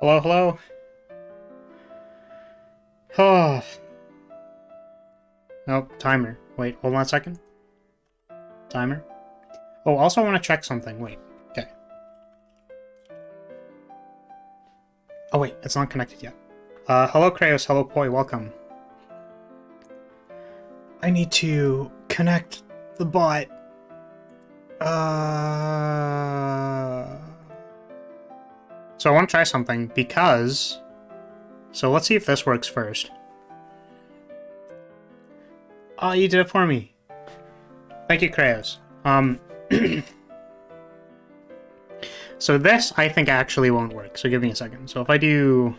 Hello, hello. Oh. Nope, timer. Wait, hold on a second. Timer. Oh, also I want to check something. Wait, okay. Oh wait, it's not connected yet. Hello Kraos, hello Poi, welcome. I need to connect the bot. So I want to try something because... So let's see if this works first. Oh, you did it for me. Thank you, Kraos. So this, I think, actually won't work. So give me a second. So if I do...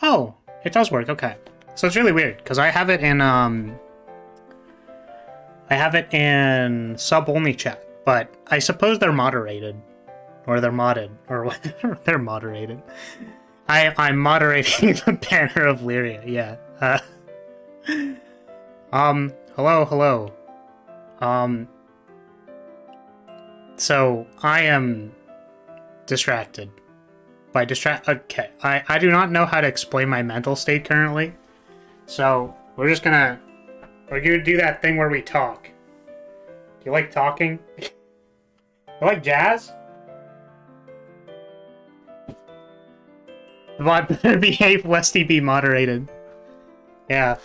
Oh, it does work. Okay. So it's really weird because I have it in sub-only chat, but I suppose they're moderated, or they're modded, or whatever. They're moderated. I'm moderating the banner of Lyria. Yeah. Hello. So I am distracted. Okay, I do not know how to explain my mental state currently, so we're gonna do that thing where we talk. Do you like talking? You like jazz? The bot better behave lest he be moderated. Yeah.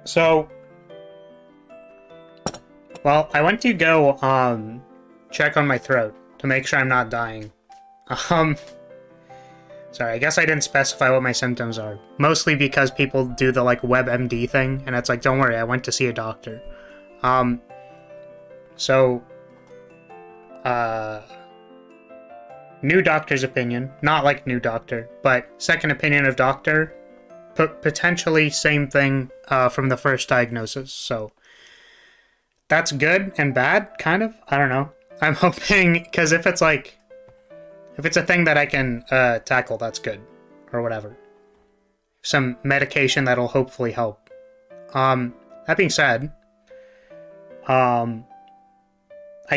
So, well, I went to go check on my throat to make sure I'm not dying. Sorry, I guess I didn't specify what my symptoms are. Mostly because people do the, like, WebMD thing, and it's like, don't worry, I went to see a doctor. New doctor's opinion. Not like new doctor, but second opinion of doctor. Potentially same thing from the first diagnosis, so... That's good and bad, kind of? I don't know. I'm hoping, because if it's like... If it's a thing that I can tackle, that's good. Or whatever. Some medication that'll hopefully help. That being said, I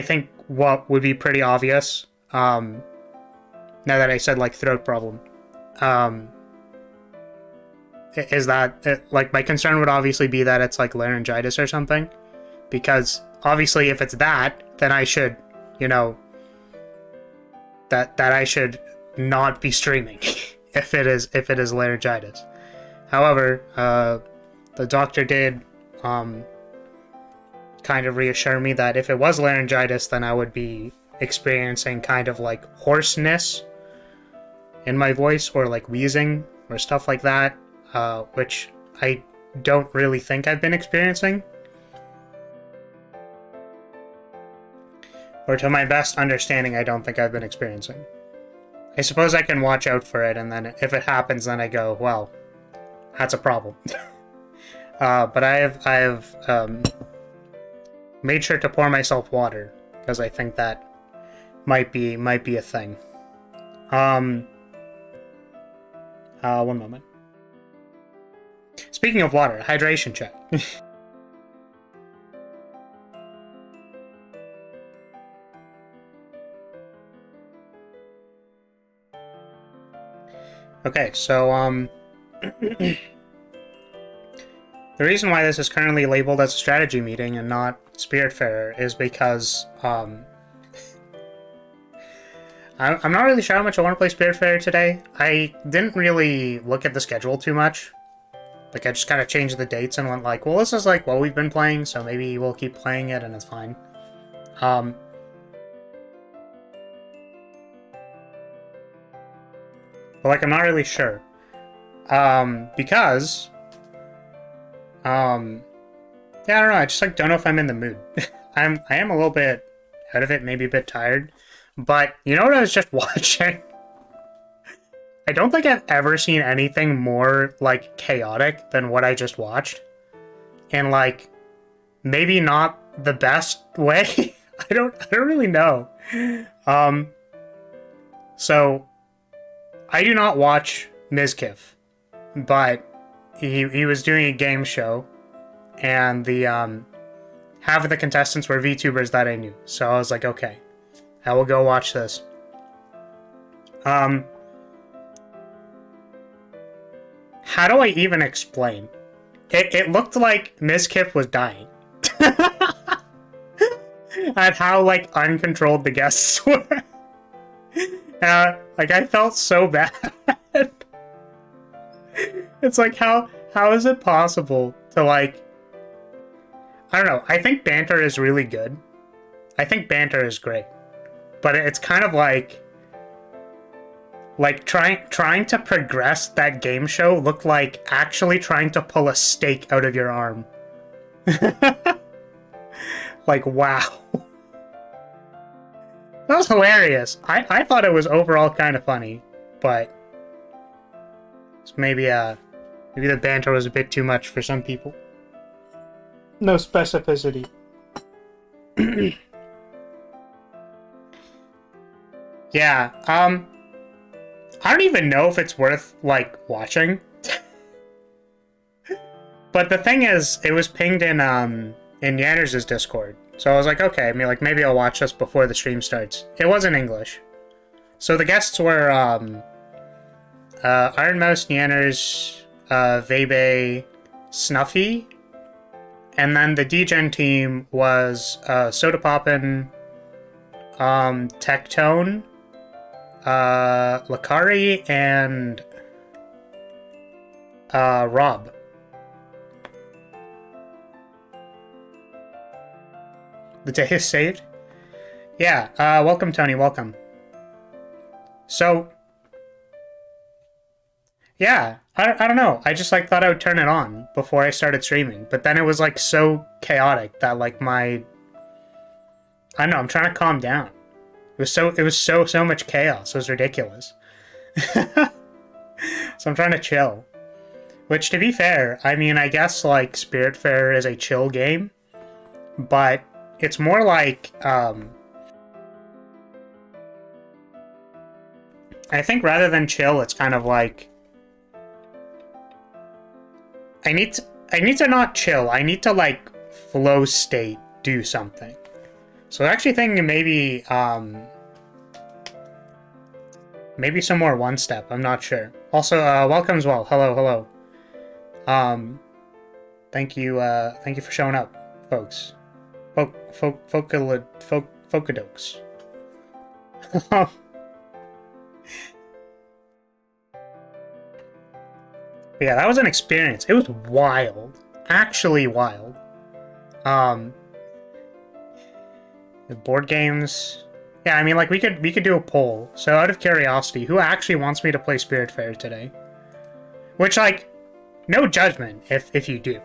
think what would be pretty obvious, now that I said, like, throat problem, is that, like, my concern would obviously be that it's, like, laryngitis or something. Because, obviously, if it's that, then I should, you know... That I should not be streaming if it is laryngitis. However, the doctor did kind of reassure me that if it was laryngitis, then I would be experiencing kind of like hoarseness in my voice, or like wheezing or stuff like that, which I don't really think I've been experiencing. Or to my best understanding, I don't think I've been experiencing. I suppose I can watch out for it, and then if it happens, then I go, well, that's a problem. But I have made sure to pour myself water, because I think that might be a thing. One moment. Speaking of water, hydration check. Okay, so, the reason why this is currently labeled as a strategy meeting and not Spiritfarer is because, I'm not really sure how much I want to play Spiritfarer today. I didn't really look at the schedule too much. Like, I just kind of changed the dates and went like, well, this is like what we've been playing, so maybe we'll keep playing it and it's fine. But, like, I'm not really sure. Because... yeah, I don't know, I just, like, don't know if I'm in the mood. I am a little bit out of it, maybe a bit tired. But, you know what I was just watching? I don't think I've ever seen anything more, like, chaotic than what I just watched. And, like, maybe not the best way? I don't really know. So... I do not watch Mizkif, but he was doing a game show, and the half of the contestants were VTubers that I knew. So I was like, okay, I will go watch this. How do I even explain? It looked like Ms. Kip was dying. At how, like, uncontrolled the guests were. Like, I felt so bad. It's like, how is it possible to, like... I don't know. I think banter is really good. I think banter is great. But it's kind of like trying to progress that game show looked like actually trying to pull a steak out of your arm. Like, wow. That was hilarious. I thought it was overall kind of funny, but maybe the banter was a bit too much for some people. No specificity. Yeah, I don't even know if it's worth, like, watching. But the thing is, it was pinged in Yanners' Discord. So I was like, okay, I mean, like, maybe I'll watch this before the stream starts. It was in English. So the guests were, Iron Mouse, Yanners, Vebe, Snuffy, and then the DGen team was, Soda Poppin', Tectone, Lakari, and Rob. The day is saved? Yeah, welcome, Tony, welcome. So, yeah, I don't know. I just, like, thought I would turn it on before I started streaming. But then it was, like, so chaotic that, like, I don't know, I'm trying to calm down. It was so much chaos. It was ridiculous. So I'm trying to chill. Which, to be fair, I mean, I guess, like, Spiritfarer is a chill game. But it's more like, I think rather than chill, it's kind of like, I need to not chill. I need to, like, flow state do something. So I'm actually thinking maybe some more one step. I'm not sure. Also, welcome as well. Hello. Thank you for showing up, folks. Folkadokes. Yeah, that was an experience. It was wild. Actually wild. The board games. Yeah, I mean, like, we could do a poll. So out of curiosity, who actually wants me to play Spiritfarer today? Which, like, no judgment if you do.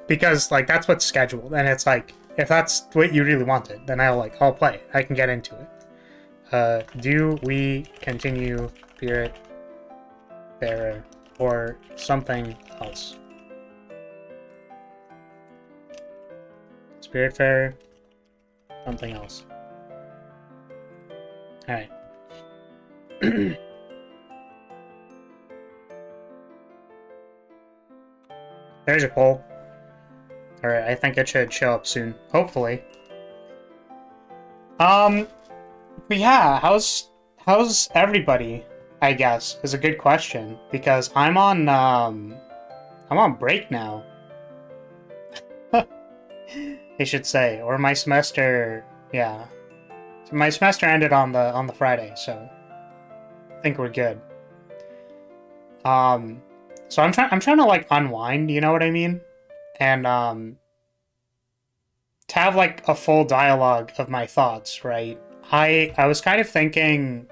Because, like, that's what's scheduled. And it's like, if that's what you really wanted, then I'll play it. I can get into it. Do we continue Spiritfarer or something else? Spiritfarer, something else. Alright. There's a poll. Alright, I think it should show up soon. Hopefully. But yeah, how's everybody, I guess, is a good question. Because I'm on break now. They should say. Or my semester, yeah. So my semester ended on the Friday, so I think we're good. So I'm trying to, like, unwind, you know what I mean? And to have, like, a full dialogue of my thoughts, right? I was kind of thinking,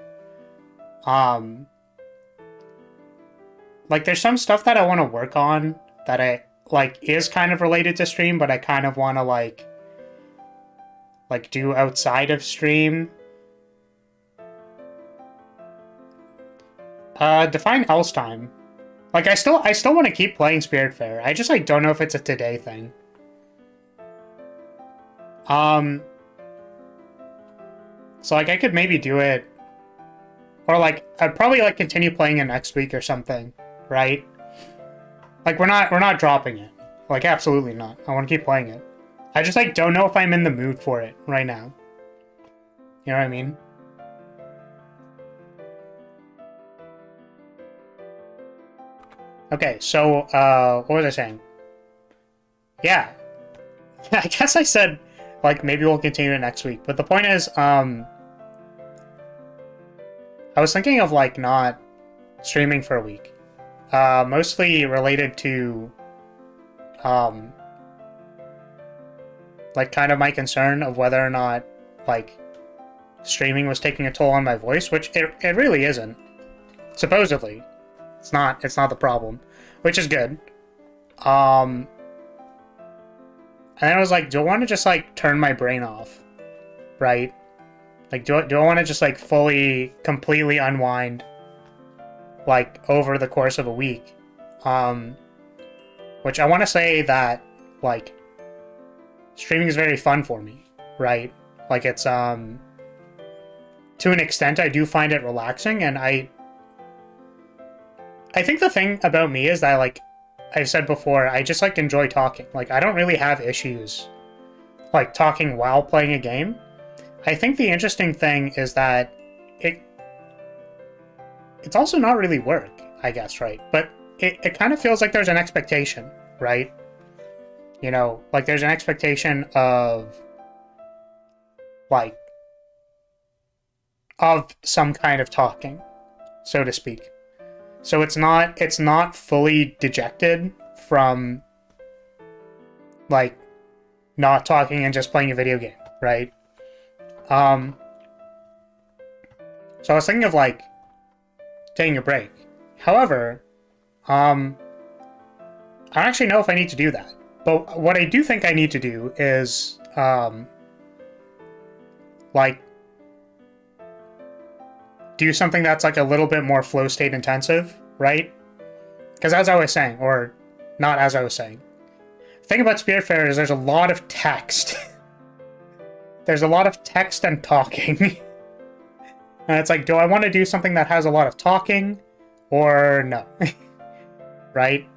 like, there's some stuff that I want to work on that I, like, is kind of related to stream, but I kind of want to, like, do outside of stream. Define else time. Like, I still want to keep playing Spiritfarer. I just, like, don't know if it's a today thing. So, like, I could maybe do it, or, like, I'd probably, like, continue playing it next week or something, right? Like, we're not dropping it. Like, absolutely not. I want to keep playing it. I just, like, don't know if I'm in the mood for it right now. You know what I mean? Okay, so, what was I saying? Yeah. I guess I said, like, maybe we'll continue it next week. But the point is, I was thinking of, like, not streaming for a week. Mostly related to, like, kind of my concern of whether or not, like, streaming was taking a toll on my voice, which it really isn't. Supposedly. It's not the problem, which is good. And then I was like, do I want to just, like, turn my brain off? Right? Like, do I want to just, like, completely unwind, like, over the course of a week? Which I want to say that, like, streaming is very fun for me, right? Like, it's, to an extent, I do find it relaxing, and I think the thing about me is that, like I've said before, I just, like, enjoy talking. Like, I don't really have issues, like, talking while playing a game. I think the interesting thing is that it's also not really work, I guess, right? But it kind of feels like there's an expectation, right? You know, like, there's an expectation of, like, of some kind of talking, so to speak. So it's not fully dejected from, like, not talking and just playing a video game, right? So I was thinking of, like, taking a break. However, I don't actually know if I need to do that. But what I do think I need to do is, like, do something that's, like, a little bit more flow state intensive, right? Because as I was saying, or not as I was saying, the thing about Spiritfarer is there's a lot of text. There's a lot of text and talking. And it's like, do I want to do something that has a lot of talking, or no? Right?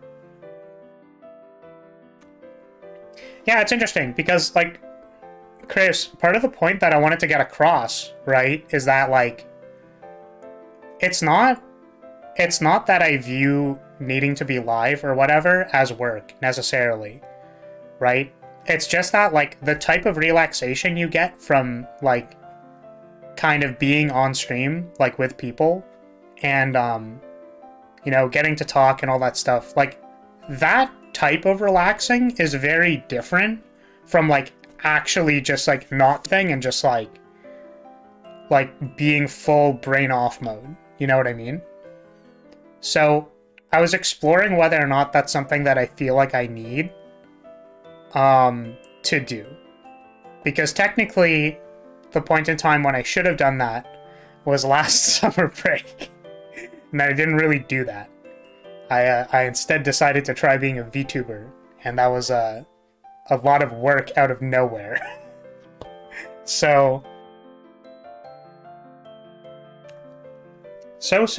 Yeah, it's interesting, because, like, Chris, part of the point that I wanted to get across, right, is that, like, it's not that I view needing to be live or whatever as work, necessarily, right? It's just that, like, the type of relaxation you get from, like, kind of being on stream, like, with people, and, you know, getting to talk and all that stuff, like, that type of relaxing is very different from, like, actually just, like, not thing and just, like, being full brain off mode. You know what I mean? So I was exploring whether or not that's something that I feel like I need to do. Because technically, the point in time when I should have done that was last summer break. And I didn't really do that. I instead decided to try being a VTuber. And that was a lot of work out of nowhere. So... Yeah,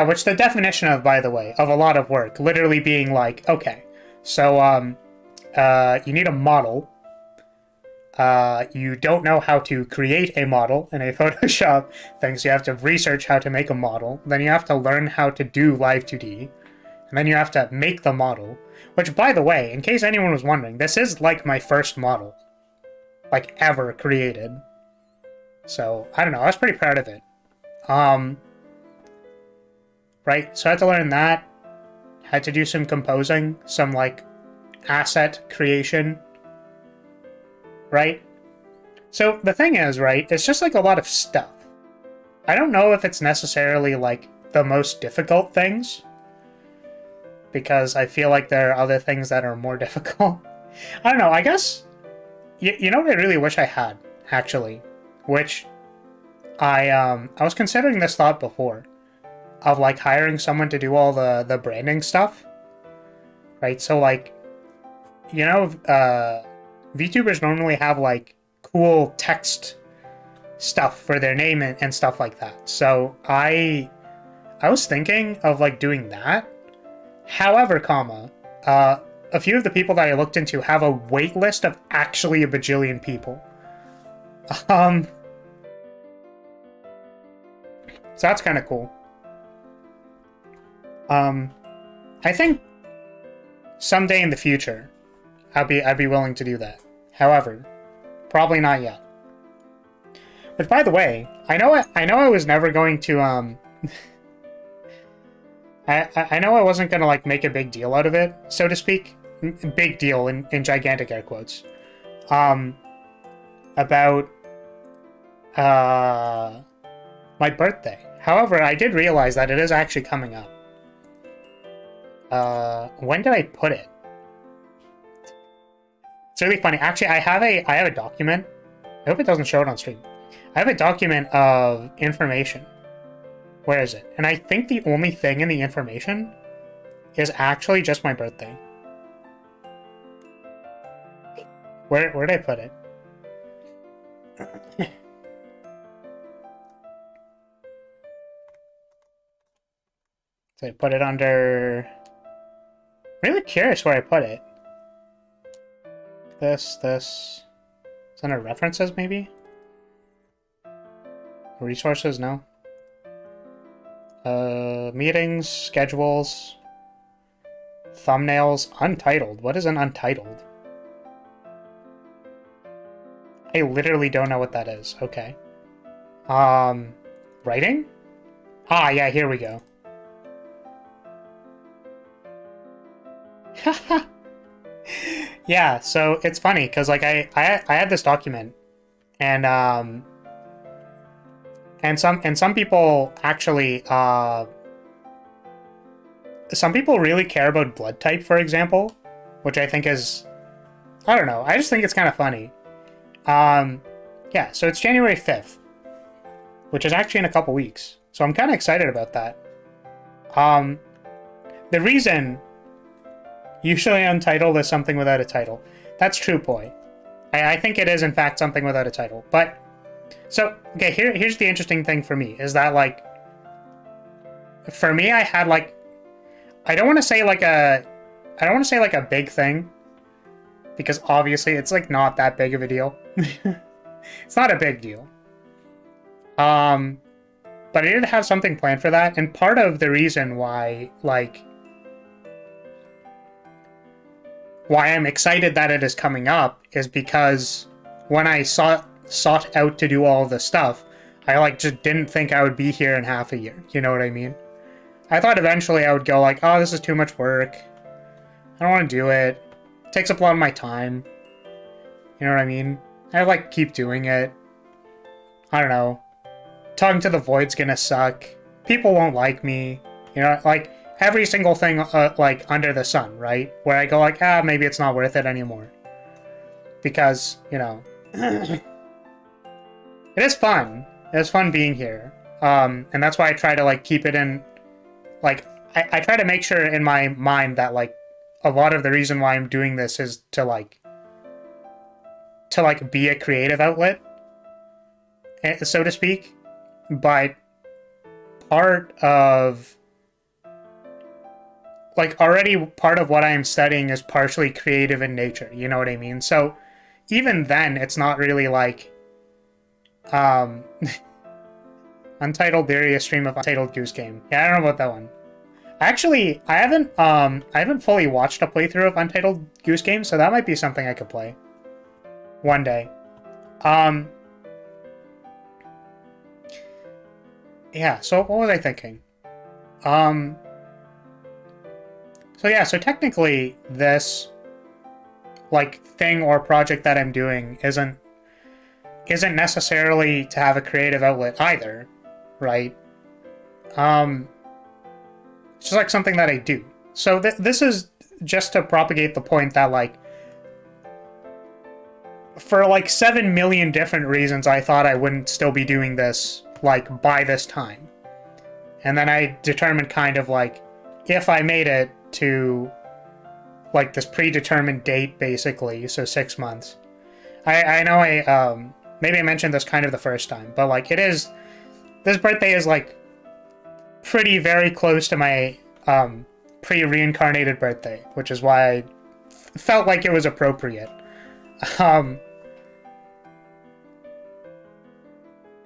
which the definition of, by the way, of a lot of work, literally being like, okay, so, you need a model. You don't know how to create a model in a Photoshop thing, so you have to research how to make a model. Then you have to learn how to do Live 2D. And then you have to make the model. Which, by the way, in case anyone was wondering, this is, like, my first model, like, ever created. So, I don't know, I was pretty proud of it. Right, so I had to learn that. Had to do some composing, some, like, asset creation. Right? So, the thing is, right, it's just, like, a lot of stuff. I don't know if it's necessarily, like, the most difficult things, because I feel like there are other things that are more difficult. I don't know, I guess... You know what I really wish I had, actually? Which I was considering this thought before, of, like, hiring someone to do all the branding stuff, right? So, like, you know, VTubers normally have, like, cool text stuff for their name and stuff like that. So I was thinking of like doing that. However, a few of the people that I looked into have a wait list of actually a bajillion people. So that's kind of cool. I think someday in the future, I'd be willing to do that. However, probably not yet. But by the way, I know I was never going to I know I wasn't gonna like make a big deal out of it, so to speak. Big deal in gigantic air quotes. About my birthday. However, I did realize that it is actually coming up. When did I put it? It's really funny. Actually, I have a document. I hope it doesn't show it on stream. I have a document of information. Where is it? And I think the only thing in the information is actually just my birthday. Where did I put it? So I put it under... Really curious where I put it. This. It's under references, maybe? Resources, no. Meetings, schedules, thumbnails, untitled. What is an untitled? I literally don't know what that is. Okay. Writing? Ah, yeah, here we go. Yeah, so it's funny because like I had this document, and some people actually some people really care about blood type, for example, which I think is, I don't know, I just think it's kind of funny. Yeah, so it's January 5th, which is actually in a couple weeks, so I'm kind of excited about that. The reason usually untitled is something without a title. That's true, boy. I think it is, in fact, something without a title. But, so, okay, here's the interesting thing for me, is that, like, for me, I had, like, I don't want to say, like, a big thing, because obviously it's, like, not that big of a deal. It's not a big deal. But I did have something planned for that, and part of the reason why, like, why I'm excited that it is coming up is because when I sought out to do all this stuff, I like just didn't think I would be here in half a year. You know what I mean? I thought eventually I would go like, oh, this is too much work. I don't want to do it. It takes up a lot of my time. You know what I mean? I like keep doing it. I don't know. Talking to the void's gonna suck. People won't like me. You know, like every single thing like under the sun, right? Where I go like, maybe it's not worth it anymore. Because, you know, it is fun. It is fun being here. And that's why I try to like keep it in, like, I try to make sure in my mind that like a lot of the reason why I'm doing this is to be a creative outlet, so to speak. But part of, like, already part of what I'm studying is partially creative in nature, you know what I mean? So even then, it's not really like, Untitled Lyria stream of Untitled Goose Game. Yeah, I don't know about that one. Actually, I haven't fully watched a playthrough of Untitled Goose Game, so that might be something I could play one day. Yeah, so what was I thinking? So yeah, so technically this, like, thing or project that I'm doing isn't necessarily to have a creative outlet either, right? It's just like something that I do. So this is just to propagate the point that, like, for like 7 million different reasons, I thought I wouldn't still be doing this, like, by this time. And then I determined kind of like, if I made it to like this predetermined date, basically, so 6 months. I know maybe I mentioned this kind of the first time, but like this birthday is like pretty very close to my pre-reincarnated birthday, which is why I felt like it was appropriate.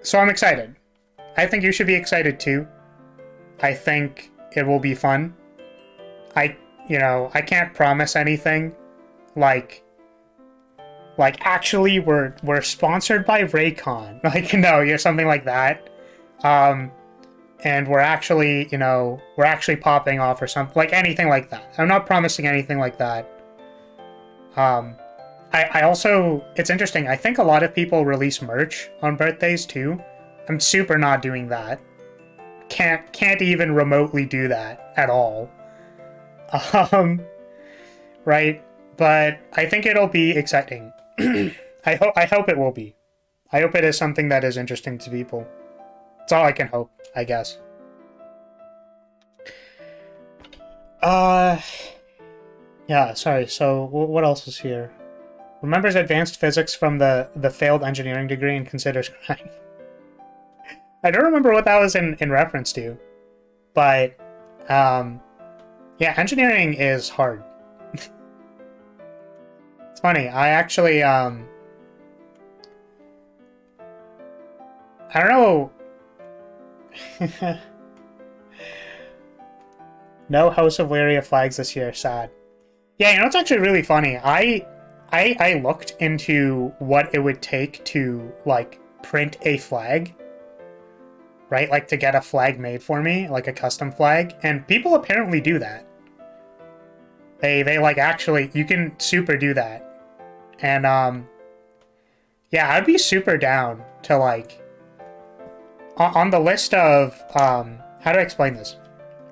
So I'm excited. I think you should be excited too. I think it will be fun. I can't promise anything. Like actually we're sponsored by Raycon. Like, no, you're something like that. And we're actually popping off or something, like anything like that. I'm not promising anything like that. I also, it's interesting, I think a lot of people release merch on birthdays too. I'm super not doing that. Can't even remotely do that at all. Right? But I think it'll be exciting. I hope it will be. I hope it is something that is interesting to people. That's all I can hope, I guess. Yeah, sorry, so what else is here? Remembers advanced physics from the failed engineering degree and considers crying. I don't remember what that was in reference to, but yeah, engineering is hard. It's funny, I actually I don't know. No House of Lyria flags this year, sad. Yeah, it's actually really funny. I looked into what it would take to, like, print a flag. Right? Like, to get a flag made for me, like a custom flag. And people apparently do that. They like, actually, you can super do that. And, yeah, I'd be super down to, like, on the list of, how do I explain this?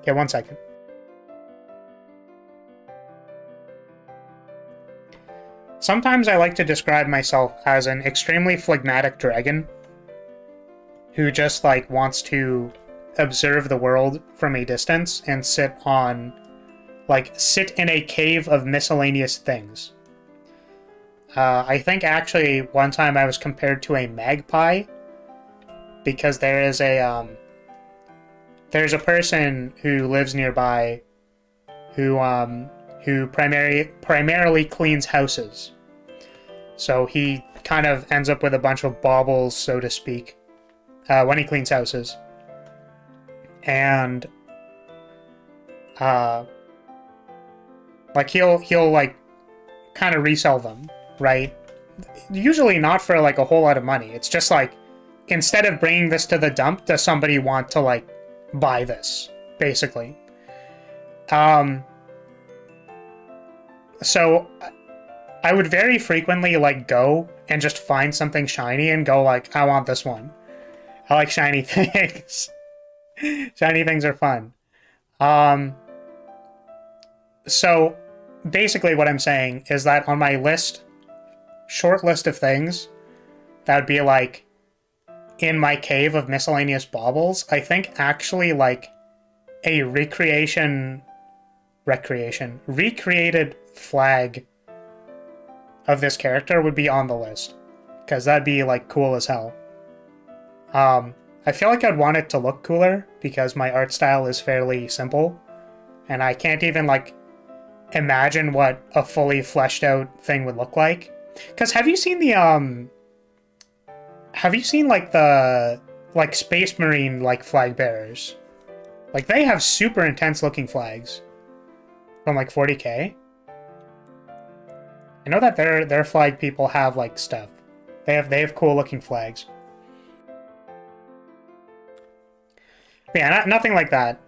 Okay, 1 second. Sometimes I like to describe myself as an extremely phlegmatic dragon who just, like, wants to observe the world from a distance and sit in a cave of miscellaneous things. I think actually one time I was compared to a magpie because there's a person who lives nearby who primarily cleans houses. So he kind of ends up with a bunch of baubles, so to speak, when he cleans houses. And like he'll like kind of resell them, right? Usually not for like a whole lot of money. It's just like, instead of bringing this to the dump, does somebody want to like buy this, basically? So I would very frequently like go and just find something shiny and go like, I want this one. I like shiny things. Shiny things are fun. So basically what I'm saying is that on my short list of things, that would be like in my cave of miscellaneous baubles, I think actually like a recreated flag of this character would be on the list, because that'd be like cool as hell. I feel like I'd want it to look cooler because my art style is fairly simple, and I can't even like imagine what a fully fleshed out thing would look like. Because have you seen like the like Space Marine like flag bearers? Like, they have super intense looking flags from like 40k. I know that their flag people have like stuff. They have cool looking flags. But yeah, nothing like that.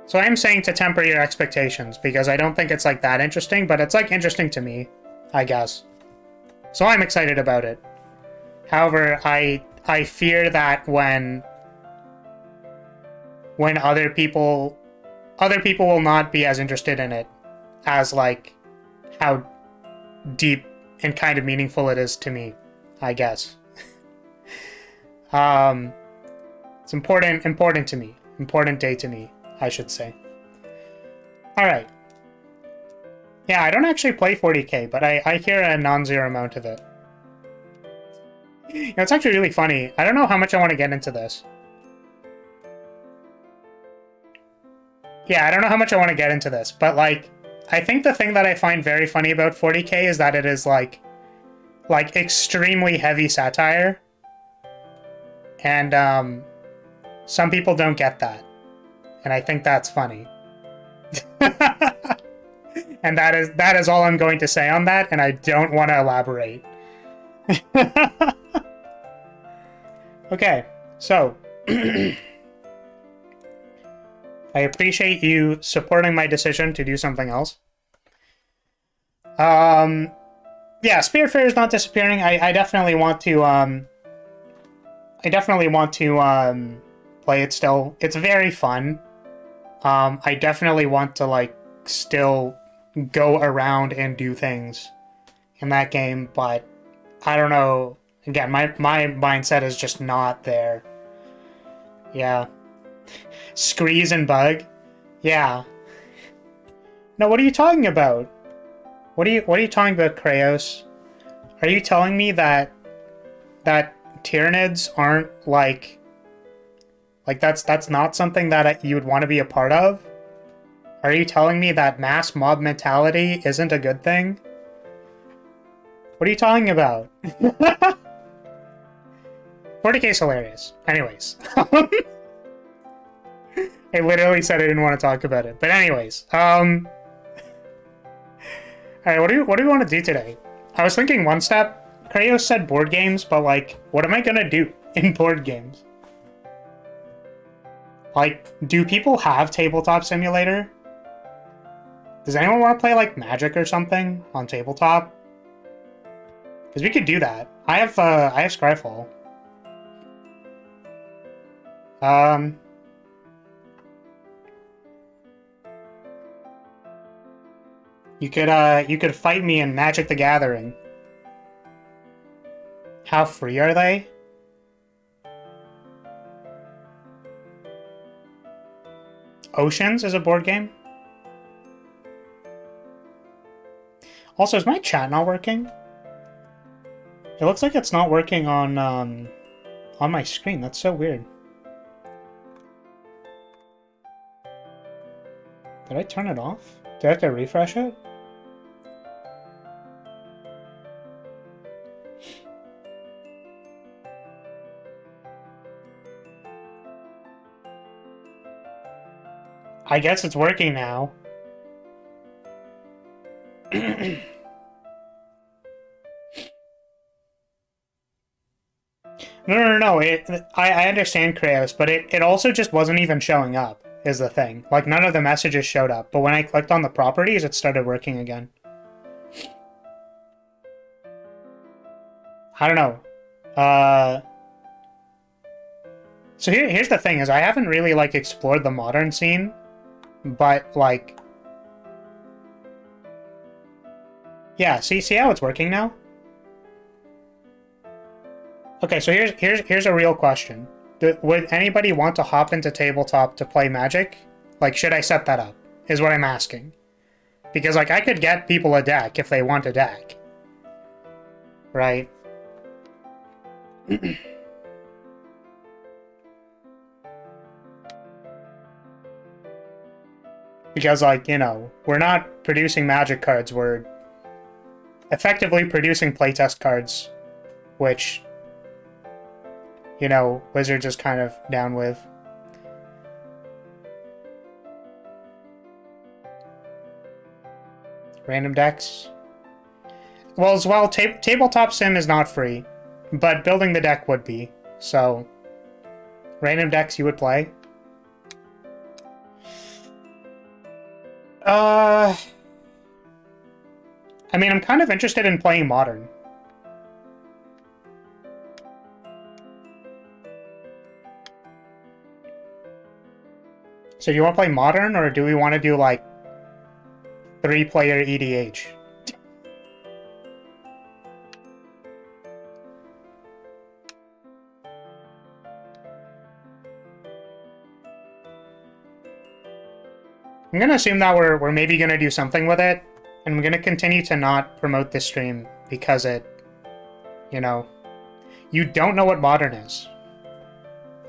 So I am saying to temper your expectations, because I don't think it's like that interesting, but it's like interesting to me, I guess. So I'm excited about it. However, I fear that when other people will not be as interested in it as like how deep and kind of meaningful it is to me, I guess. It's important to me. Important day to me, I should say. Alright. Yeah, I don't actually play 40k, but I hear a non-zero amount of it. You know, it's actually really funny. I don't know how much I want to get into this. Yeah, I don't know how much I want to get into this, but, like, I think the thing that I find very funny about 40K is that it is, like extremely heavy satire. And, some people don't get that. And I think that's funny. And that is all I'm going to say on that, and I don't want to elaborate. Okay, so I appreciate you supporting my decision to do something else. Yeah, Spirit Fair is not disappearing. I definitely want to play it still. It's very fun. I definitely want to, like, still go around and do things in that game, but I don't know. Again, my mindset is just not there. Yeah. Screeze and Bug? Yeah. No, what are you talking about? What are you talking about, Kraos? Are you telling me that Tyranids aren't, like that's not something that you would want to be a part of? Are you telling me that mass mob mentality isn't a good thing? What are you talking about? 40K is hilarious. Anyways. I literally said I didn't want to talk about it. But anyways. Alright, what do we want to do today? I was thinking one step. Kraos said board games, but, like, what am I gonna do in board games? Like, do people have Tabletop Simulator? Does anyone want to play, like, Magic or something on tabletop? Because we could do that. I have Scryfall. You could fight me in Magic the Gathering. How free are they? Oceans is a board game? Also, is my chat not working? It looks like it's not working on my screen. That's so weird. Did I turn it off? Did I have to refresh it? I guess it's working now. No. I understand, Kraos, but it also just wasn't even showing up, is the thing. Like, none of the messages showed up, but when I clicked on the properties, it started working again. I don't know. So here's the thing, is I haven't really, like, explored the modern scene, but, like... Yeah, see how it's working now? Okay, so here's a real question. Would anybody want to hop into tabletop to play Magic? Like, should I set that up? Is what I'm asking. Because, like, I could get people a deck if they want a deck. Right? Because, like, you know, we're not producing Magic cards, we're effectively producing playtest cards, which... you know, Wizards is kind of down with. Random decks. Well, as well, Tabletop Sim is not free, but building the deck would be. So, random decks you would play. I mean, I'm kind of interested in playing Modern. So do you want to play Modern, or do we want to do, like, 3-player EDH? I'm going to assume that we're maybe going to do something with it, and I'm going to continue to not promote this stream because it, you know... You don't know what modern is.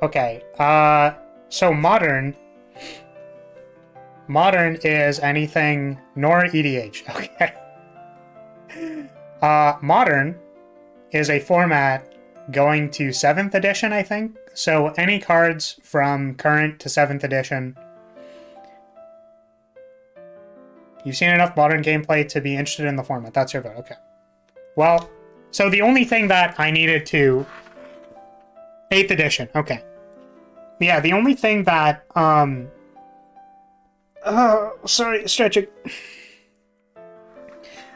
Okay, so modern is anything nor EDH, okay? Modern is a format going to 7th edition, I think. So any cards from current to 7th edition. You've seen enough modern gameplay to be interested in the format. That's your vote, okay. Well, so the only thing that I needed to... 8th edition, okay. Yeah, the only thing that, sorry, stretching.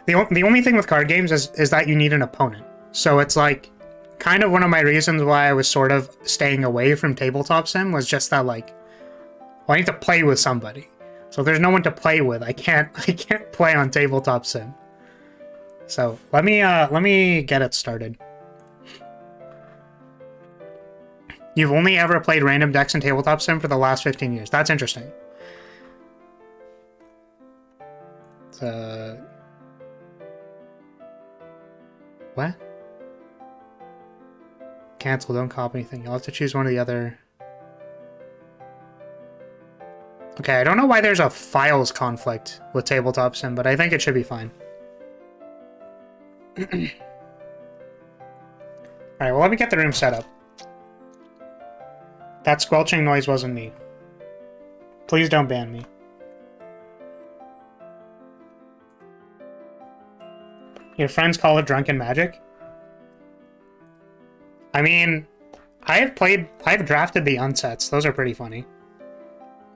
The only thing with card games is that you need an opponent. So it's like, kind of one of my reasons why I was sort of staying away from tabletop sim was just that, like, well, I need to play with somebody. So if there's no one to play with, I can't play on tabletop sim. So let me get it started. You've only ever played random decks in tabletop sim for the last 15 years. That's interesting. What? Cancel, don't copy anything. You'll have to choose one or the other. Okay, I don't know why there's a files conflict with tabletop sim, but I think it should be fine. Alright, well, let me get the room set up. That squelching noise wasn't me. Please don't ban me. Your friends call it drunken magic? I mean, I've drafted the unsets. Those are pretty funny.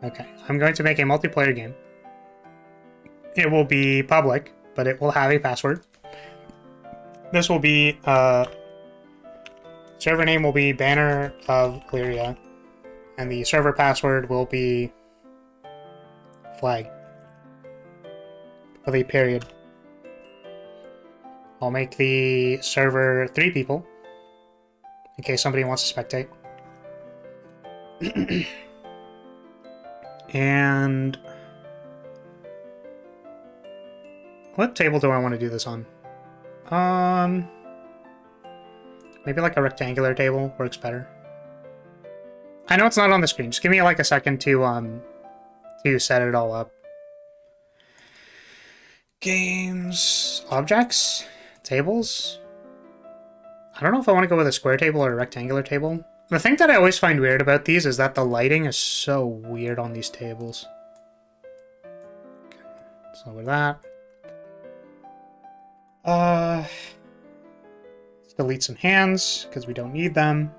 Okay, I'm going to make a multiplayer game. It will be public, but it will have a password. This will be, server name will be Banner of Lyria, and the server password will be flag with a period. I'll make the server 3 people in case somebody wants to spectate. And what table do I want to do this on? Maybe like a rectangular table works better. I know it's not on the screen. Just give me like a second to set it all up. Games, objects, tables. I don't know if I want to go with a square table or a rectangular table. The thing that I always find weird about these is that the lighting is so weird on these tables. Okay, so with that. Let's delete some hands, because we don't need them.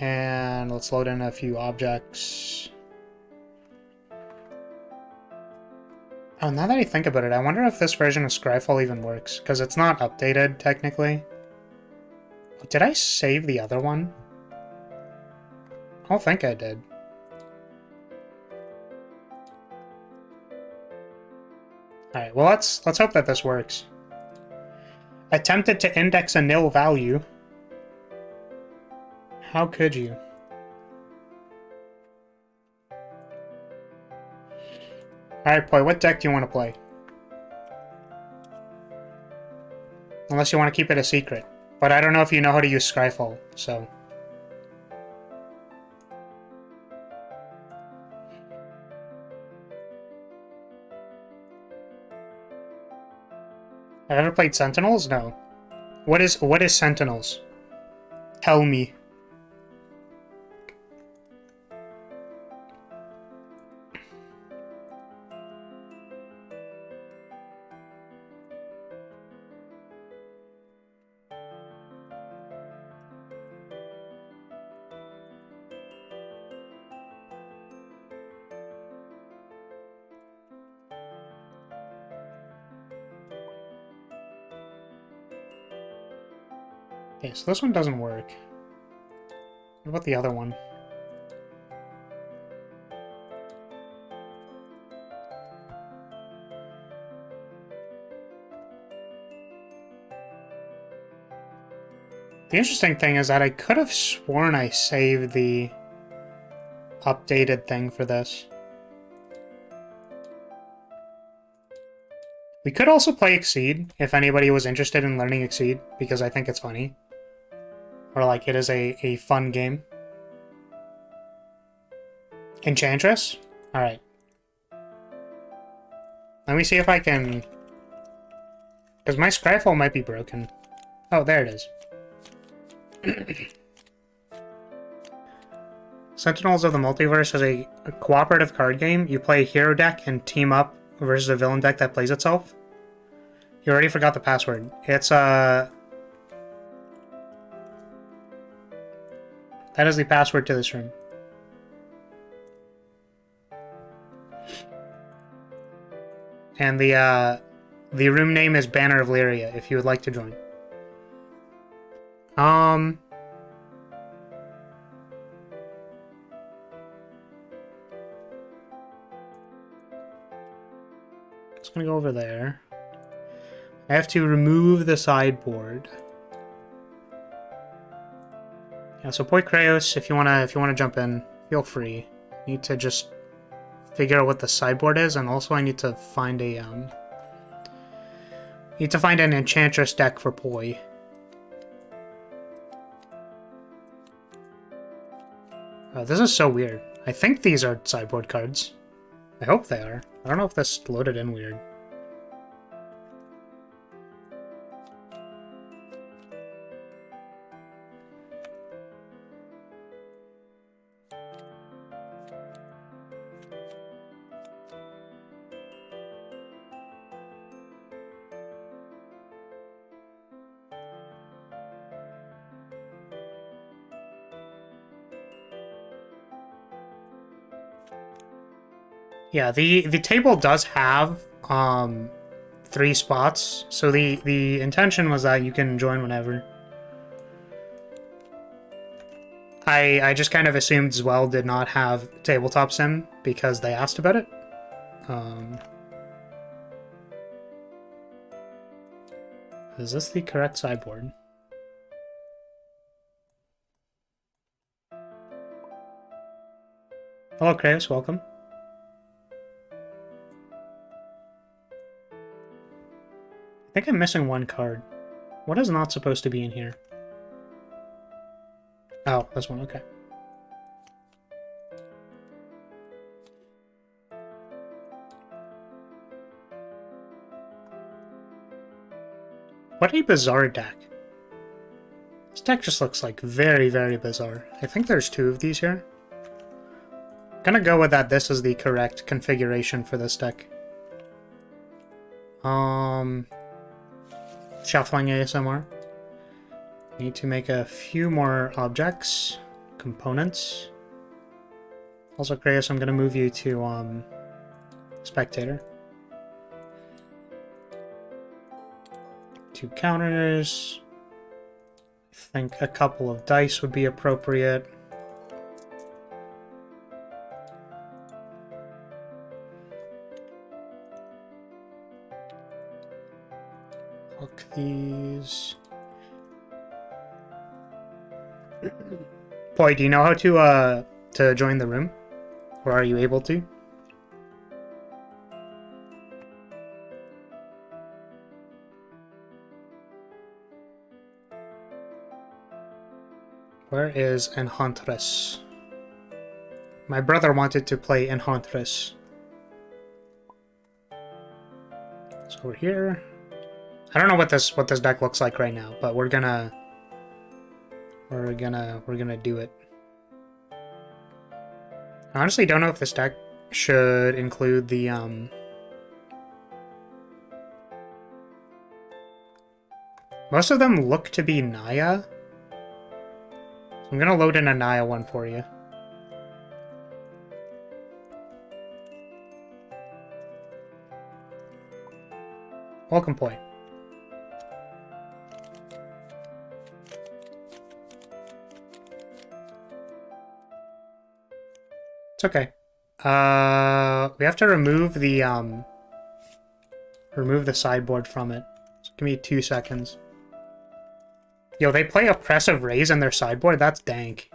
And let's load in a few objects. Oh, now that I think about it, I wonder if this version of Scryfall even works, because it's not updated, technically. Did I save the other one? I don't think I did. Alright, well let's hope that this works. Attempted to index a nil value. How could you? Alright, Poi, what deck do you want to play? Unless you want to keep it a secret. But I don't know if you know how to use Scryfall, so... Have I ever played Sentinels? No. What is Sentinels? Tell me. Okay, so this one doesn't work. What about the other one? The interesting thing is that I could have sworn I saved the updated thing for this. We could also play Exceed, if anybody was interested in learning Exceed, because I think it's funny. Or, like, it is a fun game. Enchantress? Alright. Let me see if I can... Because my Scryfall might be broken. Oh, there it is. Sentinels of the Multiverse is a cooperative card game. You play a hero deck and team up versus a villain deck that plays itself. You already forgot the password. It's, That is the password to this room. And the room name is Banner of Lyria, if you would like to join. Just gonna go over there. I have to remove the sideboard. Yeah, so Boy Kraos, if you wanna jump in, feel free. Need to just figure out what the sideboard is, and also I need to find a an Enchantress deck for Poi. Oh, this is so weird. I think these are sideboard cards. I hope they are. I don't know if this loaded in weird. Yeah, the table does have 3 spots, so the intention was that you can join whenever. I just kind of assumed Zwell did not have tabletop sim because they asked about it. Is this the correct sideboard? Hello, Kratos, welcome. I think I'm missing one card. What is not supposed to be in here? Oh, this one, okay. What a bizarre deck. This deck just looks like very, very bizarre. I think there's 2 of these here. I'm gonna go with that this is the correct configuration for this deck. Shuffling ASMR. Need to make a few more objects, components. Also, Grace, I'm gonna move you to spectator. 2 counters. I think a couple of dice would be appropriate. Hook these. Boy, do you know how to join the room? Or are you able to? Where is Enchantress? My brother wanted to play Enchantress. So we're here. I don't know what this deck looks like right now, but we're gonna do it. I honestly don't know if this deck should include the most of them look to be Naya. So I'm gonna load in a Naya one for you. Welcome, Poi. It's okay. We have to remove the sideboard from it. So give me 2 seconds. Yo, they play Oppressive Raise in their sideboard? That's dank.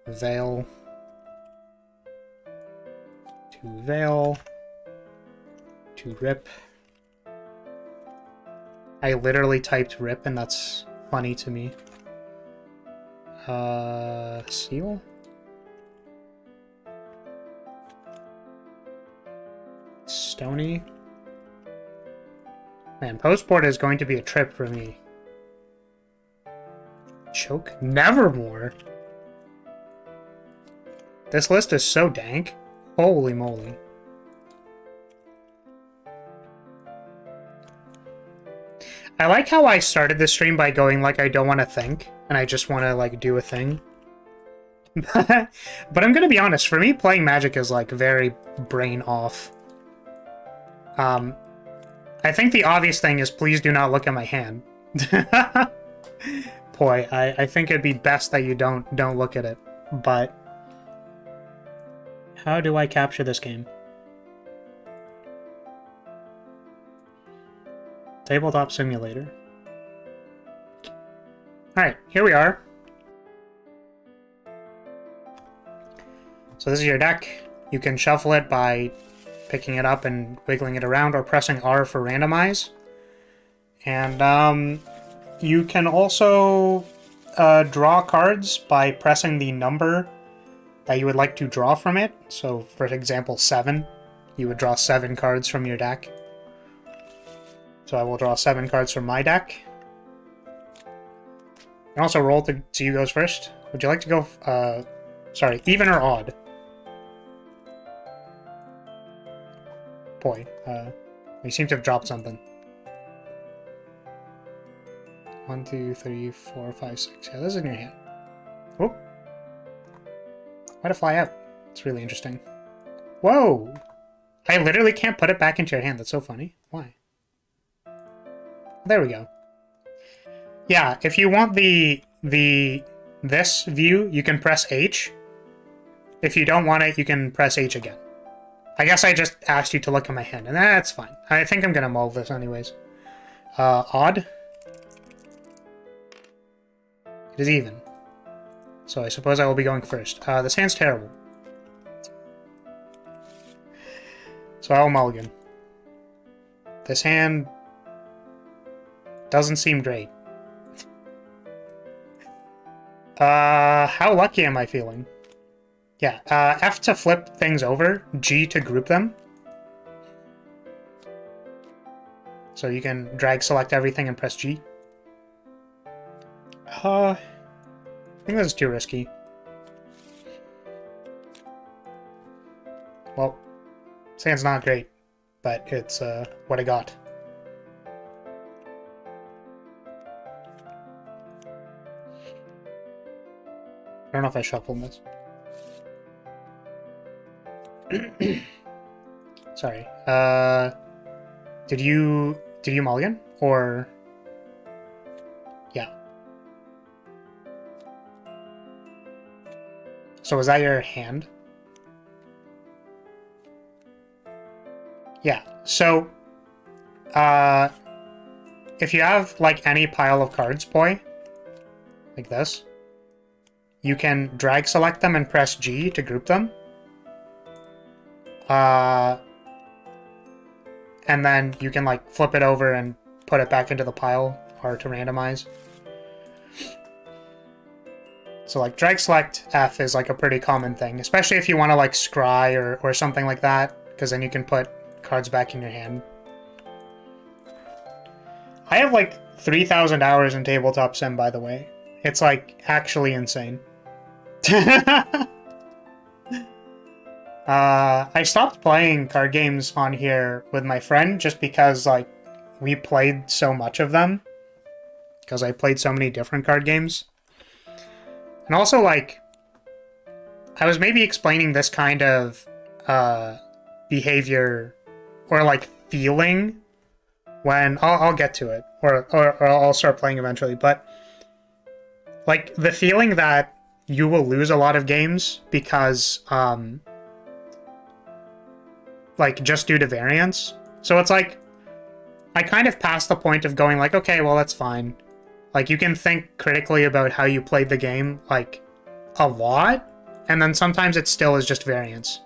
Veil. To Veil. to rip. I literally typed rip, and that's funny to me. Seal? Stony? Man, postboard is going to be a trip for me. Choke? Nevermore? This list is so dank. Holy moly. I like how I started this stream by going like I don't want to think, and I just want to like do a thing. But I'm gonna be honest, for me playing Magic is like very brain off. I think the obvious thing is please do not look at my hand. Boy, I think it'd be best that you don't look at it. But how do I capture this game? Tabletop Simulator. Alright, here we are. So this is your deck. You can shuffle it by picking it up and wiggling it around, or pressing R for randomize. And you can also draw cards by pressing the number that you would like to draw from it. So, for example, 7. You would draw 7 cards from your deck. So I will draw 7 cards from my deck. You can also roll to see who goes first. Would you like to go, sorry, even or odd? Boy, you seem to have dropped something. 1, 2, 3, 4, 5, 6. Yeah, this is in your hand. Whoop. Why'd it fly out? It's really interesting. Whoa! I literally can't put it back into your hand. That's so funny. Why? There we go. Yeah, if you want this view, you can press H. If you don't want it, you can press H again. I guess I just asked you to look at my hand, and that's fine. I think I'm gonna mull this anyways. Odd. It is even. So I suppose I will be going first. This hand's terrible. So I'll mulligan. This hand doesn't seem great. How lucky am I feeling? Yeah, F to flip things over, G to group them. So you can drag select everything and press G. I think this is too risky. Well, this hand's not great, but it's what I got. I don't know if I shuffled this. Sorry. Did you mulligan? Or... Yeah. So was that your hand? Yeah. So, if you have, like, any pile of cards, boy, like this, you can drag select them and press G to group them. And then you can, like, flip it over and put it back into the pile, or to randomize. So, like, drag select F is, like, a pretty common thing, especially if you want to, like, scry or something like that, because then you can put cards back in your hand. I have, like, 3,000 hours in Tabletop Sim, by the way. It's, like, actually insane. I stopped playing card games on here with my friend just because, like, we played so much of them. Because I played so many different card games. And also, like, I was maybe explaining this kind of behavior or, like, feeling when... I'll get to it. Or I'll start playing eventually. But, like, the feeling that you will lose a lot of games because... like, just due to variance. So it's like, I kind of passed the point of going like, okay, well, that's fine. Like, you can think critically about how you played the game, like, a lot, and then sometimes it still is just variance.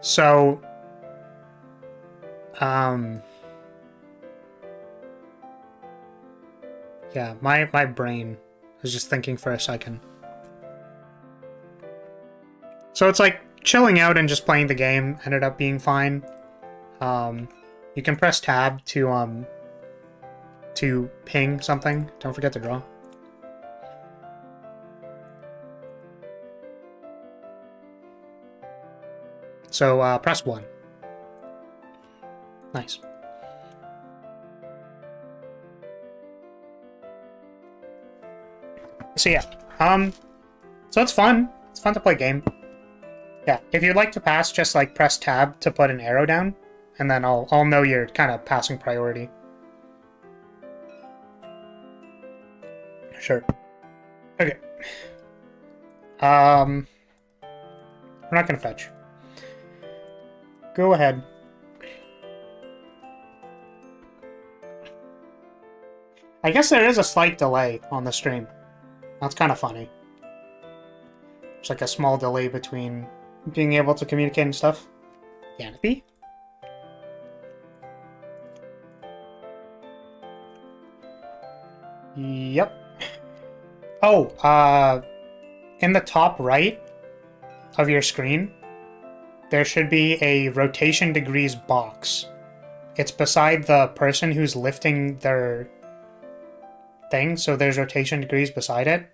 So, yeah, my brain was just thinking for a second. So it's like chilling out and just playing the game ended up being fine. You can press tab to ping something. Don't forget to draw. So press 1. Nice. So yeah, so it's fun. It's fun to play a game. Yeah, if you'd like to pass, just like press tab to put an arrow down, and then I'll know you're kind of passing priority. Sure. Okay. We're not gonna fetch. Go ahead. I guess there is a slight delay on the stream. That's kind of funny. It's like a small delay between being able to communicate and stuff. Can it be? Yep. Oh, in the top right of your screen, there should be a rotation degrees box. It's beside the person who's lifting their thing, so there's rotation degrees beside it.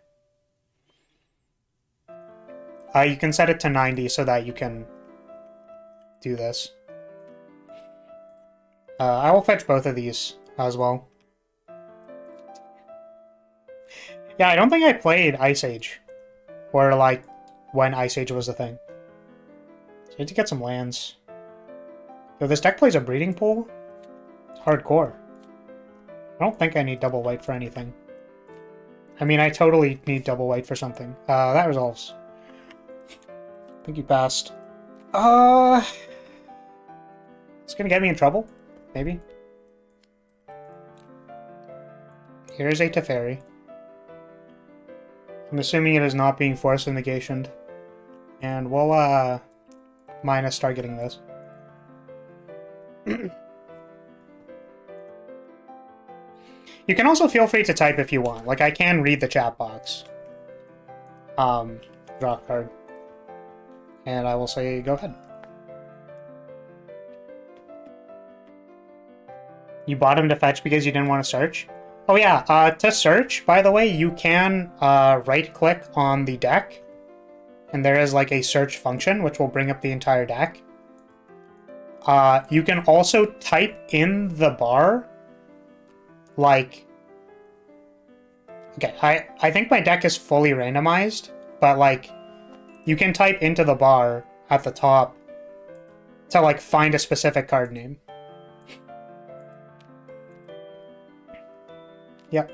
You can set it to 90 so that you can do this. I will fetch both of these as well. Yeah, I don't think I played Ice Age, or like when Ice Age was a thing. So I need to get some lands. Yo, this deck plays a breeding pool? It's hardcore. I don't think I need double white for anything. I mean, I totally need double white for something. That resolves. I think you passed. It's gonna get me in trouble? Maybe? Here's a Teferi. I'm assuming it is not being forced and negationed. And we'll, minus start getting this. You can also feel free to type if you want. Like, I can read the chat box. Draw a card. And I will say, go ahead. You bought him to fetch because you didn't want to search? Oh yeah, to search, by the way, you can right-click on the deck, and there is like a search function, which will bring up the entire deck. You can also type in the bar, like... Okay, I think my deck is fully randomized, but like, you can type into the bar at the top to like find a specific card name. Yep.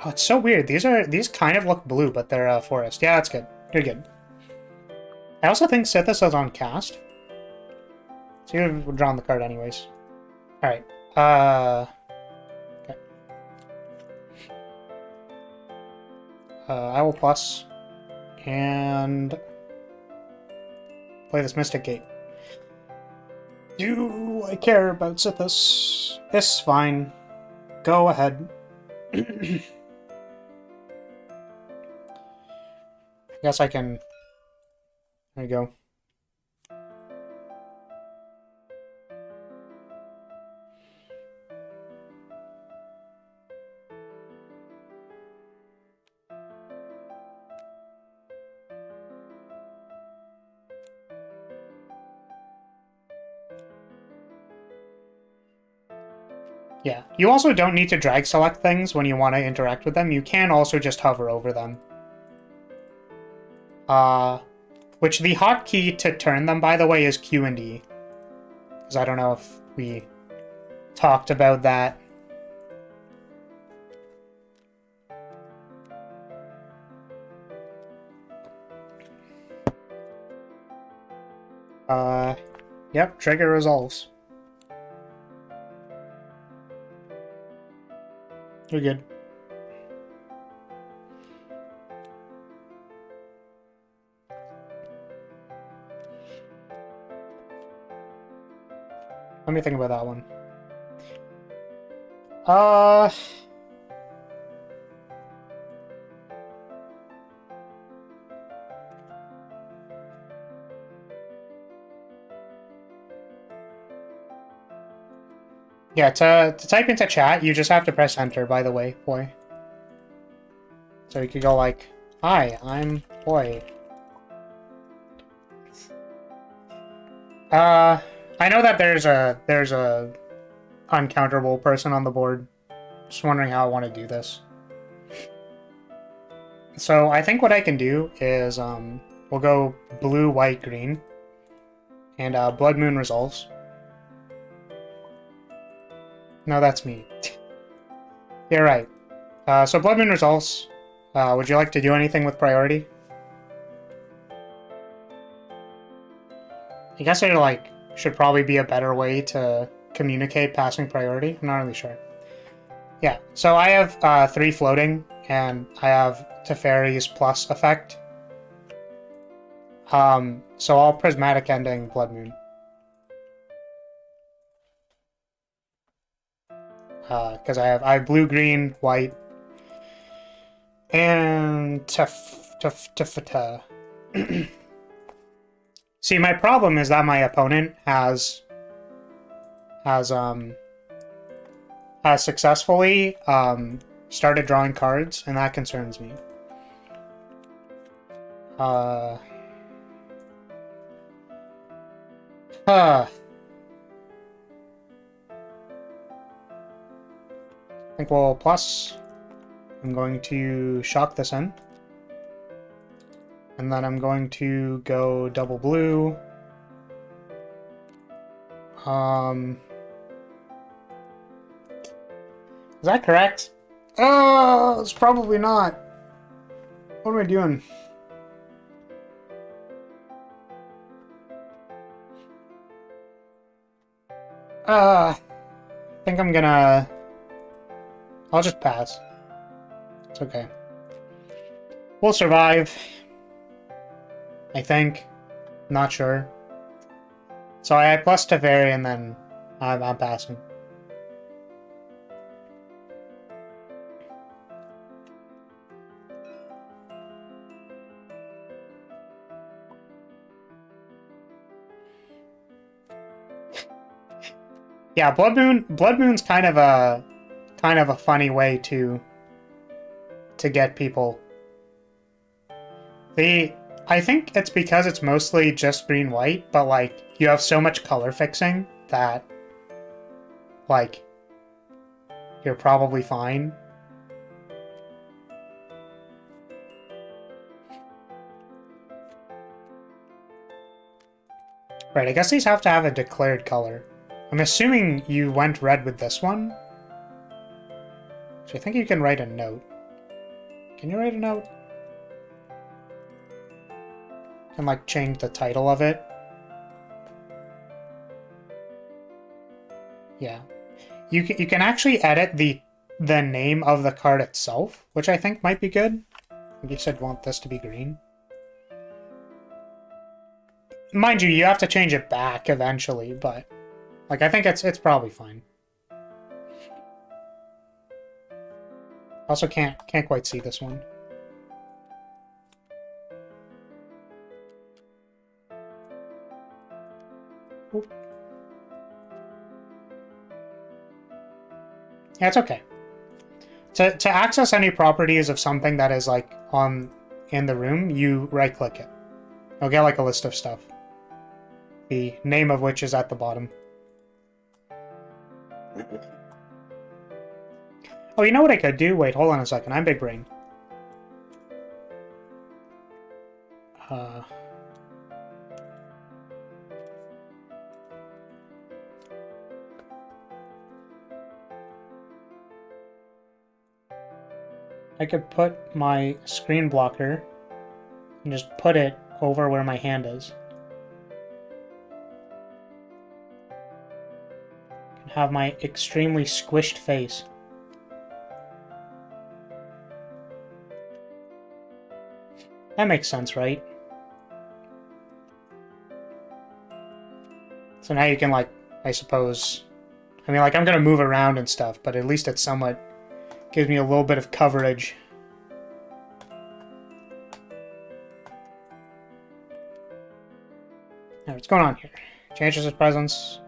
Oh, it's so weird. These kind of look blue, but they're forest. Yeah, that's good. You're good. I also think Sithis is on cast. So you're drawing the card anyways. Alright. Okay. I will plus and play this Mystic Gate. Do I care about Sithis? It's fine. Go ahead. I guess I can... There you go. Yeah, you also don't need to drag select things when you want to interact with them. You can also just hover over them. Which the hotkey to turn them, by the way, is Q and E. Because I don't know if we talked about that. Yep, trigger resolves. You're good. Let me think about that one. Yeah, to type into chat, you just have to press enter, by the way, boy. So you could go like, hi, I'm boy. I know that there's a uncounterable person on the board. Just wondering how I want to do this. So I think what I can do is we'll go blue, white, green, and Blood Moon resolves. No, that's me. You're right. So Blood Moon resolves. Would you like to do anything with priority? I guess there like should probably be a better way to communicate passing priority. I'm not really sure. Yeah, so I have 3 floating, and I have Teferi's plus effect. So I'll prismatic ending Blood Moon. Because I have blue, green, white, and See, my problem is that my opponent has successfully started drawing cards, and that concerns me. I think we'll plus. I'm going to shock this in. And then I'm going to go double blue. Is that correct? Oh, it's probably not. What am I doing? I think I'm gonna... I'll just pass. It's okay. We'll survive. I think. Not sure. So I plus Teferi and then I'm passing. Yeah, Blood Moon's kind of a funny way to get people. I think it's because it's mostly just green-white, but like you have so much color fixing that like you're probably fine. Right, I guess these have to have a declared color. I'm assuming you went red with this one. So I think you can write a note. Can you write a note? You can like change the title of it. Yeah. You can actually edit the name of the card itself, which I think might be good. You said want this to be green. Mind you, you have to change it back eventually, but like I think it's probably fine. Also can't quite see this one. Oop. Yeah, it's okay. To access any properties of something that is like in the room, you right click it. You'll get like a list of stuff. The name of which is at the bottom. Oh, you know what I could do? Wait, hold on a second. I'm big brain. I could put my screen blocker and just put it over where my hand is. And have my extremely squished face. That makes sense, right? So now you can like I suppose. I mean, like, I'm gonna move around and stuff, but at least it somewhat gives me a little bit of coverage. Now, what's going on here? Changes his presence.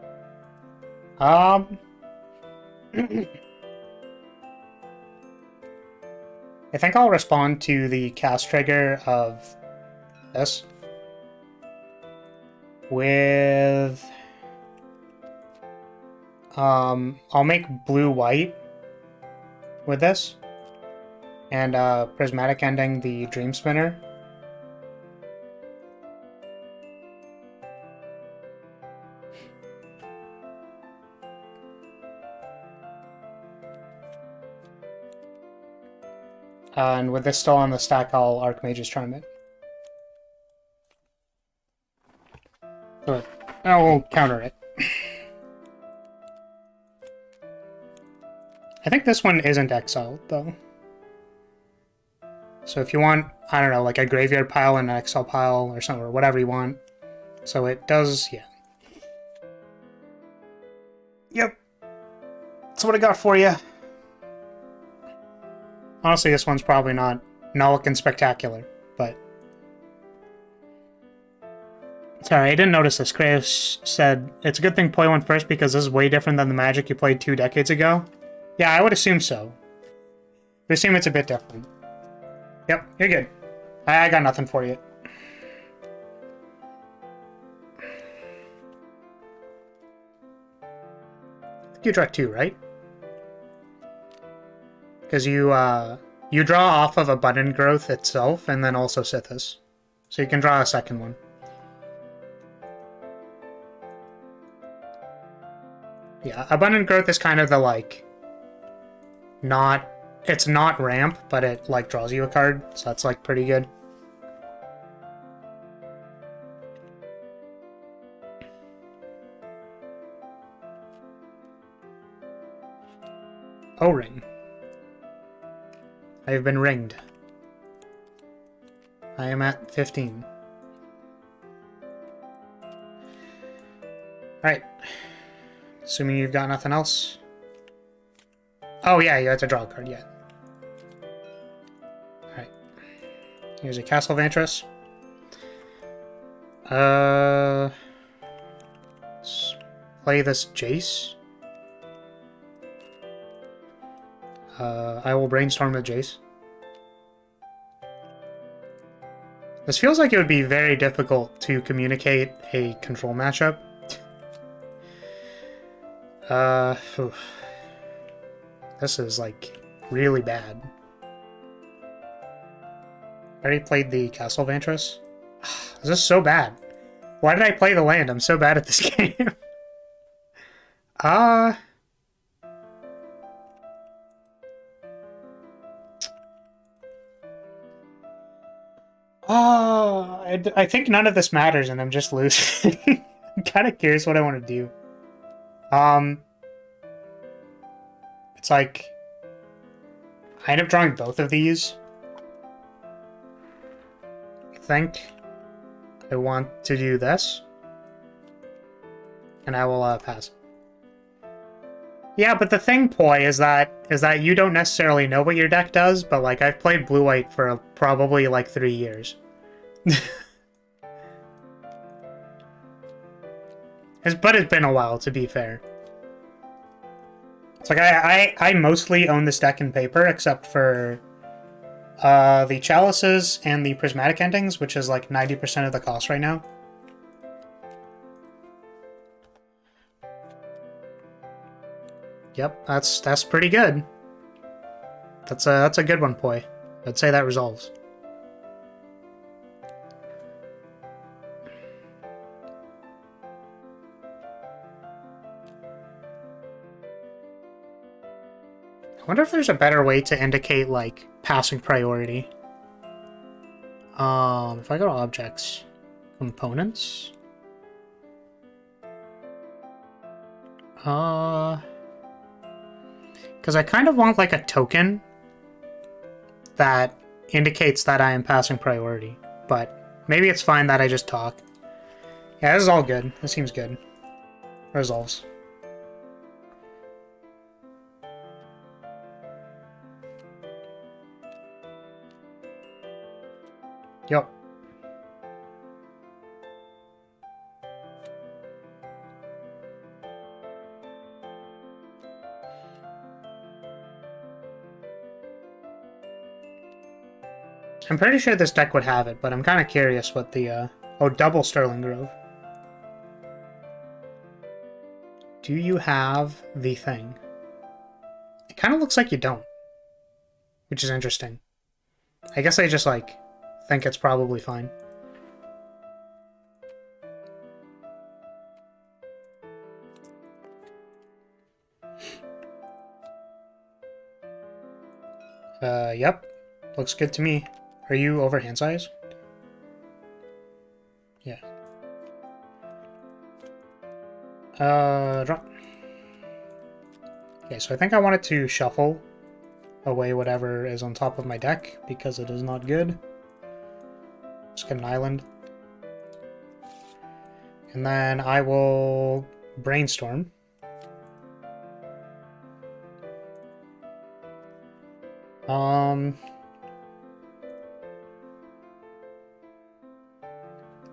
I think I'll respond to the cast trigger of this with I'll make blue-white with this, and prismatic ending the dream spinner. And with this still on the stack, I'll Archmage's Charm it. So I will counter it. I think this one isn't exiled, though. So if you want, I don't know, like a graveyard pile and an exile pile or something, or whatever you want. So it does, yeah. Yep. That's what I got for you. Honestly, this one's probably not looking spectacular, but... Sorry, I didn't notice this. Kratos said, it's a good thing Poi went first because this is way different than the Magic you played 2 decades ago. Yeah, I would assume so. I assume it's a bit different. Yep, you're good. I got nothing for you. You draw 2, right? Because you draw off of Abundant Growth itself, and then also Sithis. So you can draw a second one. Yeah, Abundant Growth is kind of the, like... It's not ramp, but it, like, draws you a card, so that's, like, pretty good. O-ring. I have been ringed. I am at 15. Alright. Assuming you've got nothing else. Oh yeah, you have to draw a card yet. Alright. Here's a Castle Vantress. Let's play this Jace. I will brainstorm with Jace. This feels like it would be very difficult to communicate a control matchup. This is, like, really bad. I already played the Castle Vantress. This is so bad. Why did I play the land? I'm so bad at this game. I think none of this matters and I'm just losing. I'm kind of curious what I want to do. It's like... I end up drawing both of these. I think I want to do this. And I will pass. Yeah, but the thing, Poi, is that you don't necessarily know what your deck does, but like I've played blue-white for probably like 3 years. But it's been a while, to be fair. It's like I mostly own this deck in paper, except for the Chalices and the Prismatic Endings, which is like 90% of the cost right now. Yep, that's pretty good. That's a good one, Poi. I'd say that resolves. I wonder if there's a better way to indicate, like, passing priority. If I go to objects, components. Because I kind of want, like, a token that indicates that I am passing priority. But maybe it's fine that I just talk. Yeah, this is all good. This seems good. resolves. Yep. I'm pretty sure this deck would have it, but I'm kind of curious what the, oh, double Sterling Grove. Do you have the thing? It kind of looks like you don't, which is interesting. I guess I just, like, think it's probably fine. Yep. Looks good to me. Are you over hand size? Yeah. Draw. Okay, so I think I wanted to shuffle away whatever is on top of my deck, because it is not good. Just get an island. And then I will brainstorm.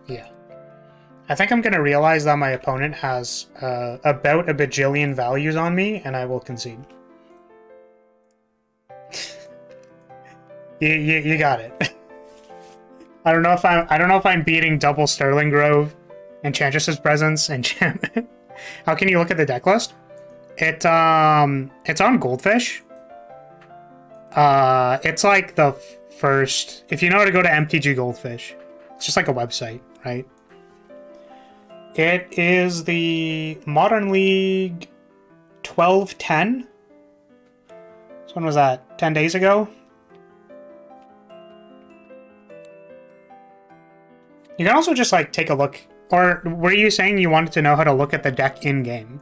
Yeah. I think I'm going to realize that my opponent has about a bajillion values on me, and I will concede. you got it. I don't know if I'm beating double Sterling Grove, Enchantress's Presence, Enchantment. How can you look at the deck list? It's on Goldfish. It's like the first. If you know how to go to MTG Goldfish, it's just like a website, right? It is the Modern League 12-10. So when was that? 10 days ago? You can also just, like, take a look. Or were you saying you wanted to know how to look at the deck in-game?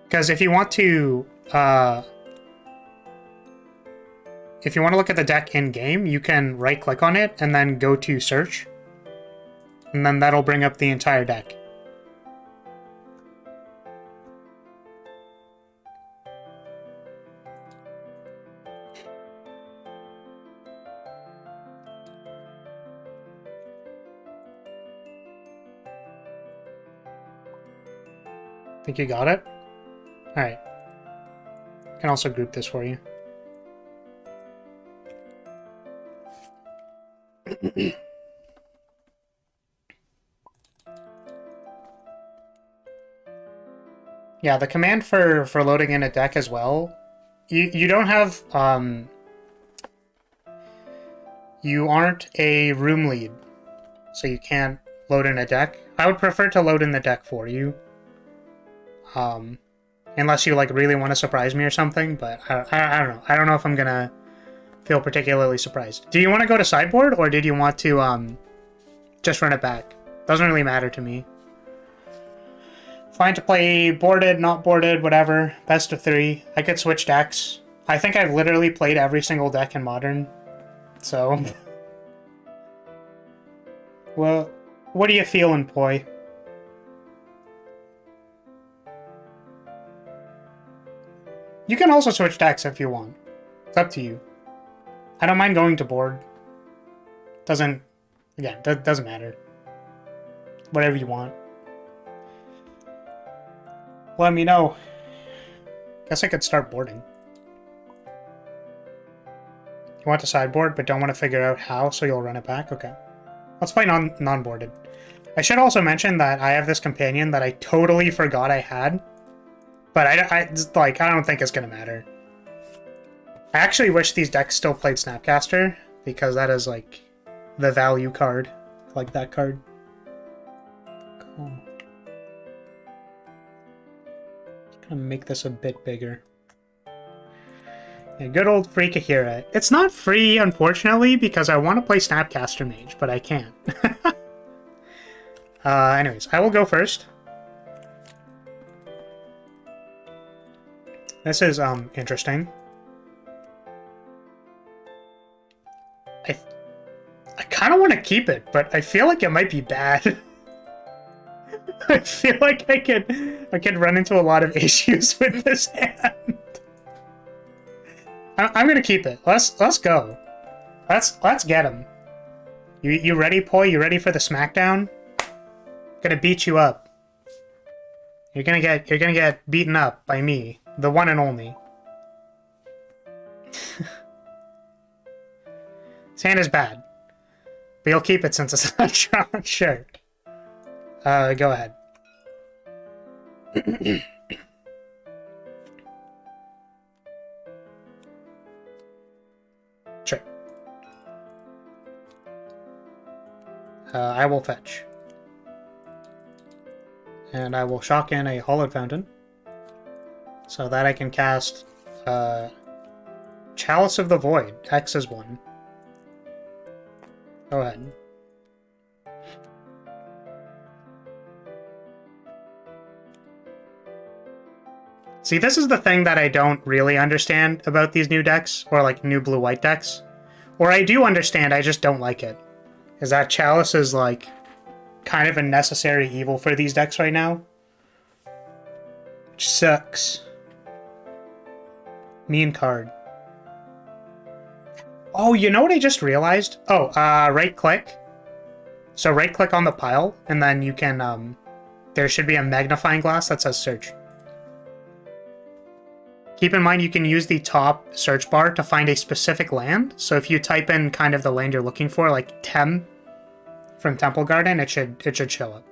Because if you want to, look at the deck in-game, you can right-click on it and then go to search. And then that'll bring up the entire deck. Think you got it? Alright. I can also group this for you. Yeah, the command for loading in a deck as well, you don't have, you aren't a room lead, so you can't load in a deck. I would prefer to load in the deck for you. Unless you, like, really want to surprise me or something, but I don't know. I don't know if I'm gonna feel particularly surprised. Do you want to go to sideboard, or did you want to, just run it back? Doesn't really matter to me. Fine to play boarded, not boarded, whatever. Best of 3. I could switch decks. I think I've literally played every single deck in Modern, so... Well, what are you feeling, Poi? You can also switch decks if you want. It's up to you. I don't mind going to board. Doesn't matter. Whatever you want. Let me know. Guess I could start boarding. You want to sideboard, but don't want to figure out how, so you'll run it back? Okay. Let's play non-boarded. I should also mention that I have this companion that I totally forgot I had. But I don't think it's going to matter. I actually wish these decks still played Snapcaster, because that is, like, the value card. I like that card. Cool. Just gonna make this a bit bigger. Yeah, good old Freakahira. It's not free, unfortunately, because I want to play Snapcaster Mage, but I can't. Anyways, I will go first. This is, interesting. I kind of want to keep it, but I feel like it might be bad. I feel like I could run into a lot of issues with this hand. I'm gonna keep it. Let's go. Let's get him. You ready, Poi? You ready for the smackdown? Gonna beat you up. You're gonna get beaten up by me, the one and only. His hand is bad, but you'll keep it since it's not drawn. Sure. Go ahead. Sure. I will fetch. And I will shock in a Hollowed Fountain, so that I can cast Chalice of the Void. X is 1. Go ahead. See, this is the thing that I don't really understand about these new decks, or like new blue-white decks. Or I do understand, I just don't like it. Is that Chalice is like kind of a necessary evil for these decks right now. Which sucks. Mean card. Oh, you know what I just realized? Oh, right click. So right click on the pile, and then you can, there should be a magnifying glass that says search. Keep in mind you can use the top search bar to find a specific land. So if you type in kind of the land you're looking for, like Tem from Temple Garden, it should show up.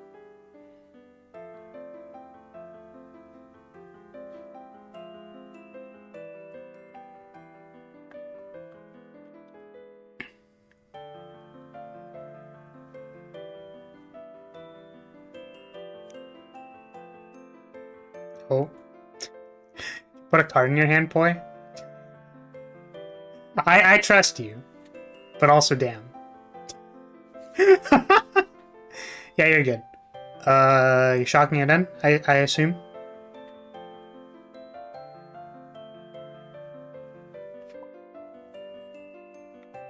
Oh. Put a card in your hand, Poi. I trust you, but also damn. Yeah, you're good. You're shocking it in, I assume?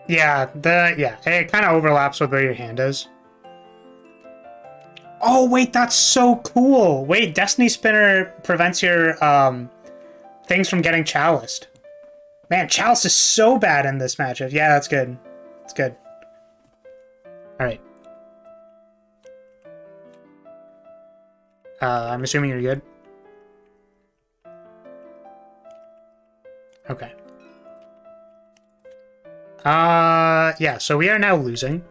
Yeah, it kind of overlaps with where your hand is. Oh, wait, that's so cool! Wait, Destiny Spinner prevents your, things from getting chaliced. Man, Chalice is so bad in this matchup. Yeah, that's good. It's good. Alright. I'm assuming you're good. Okay. Yeah, so we are now losing.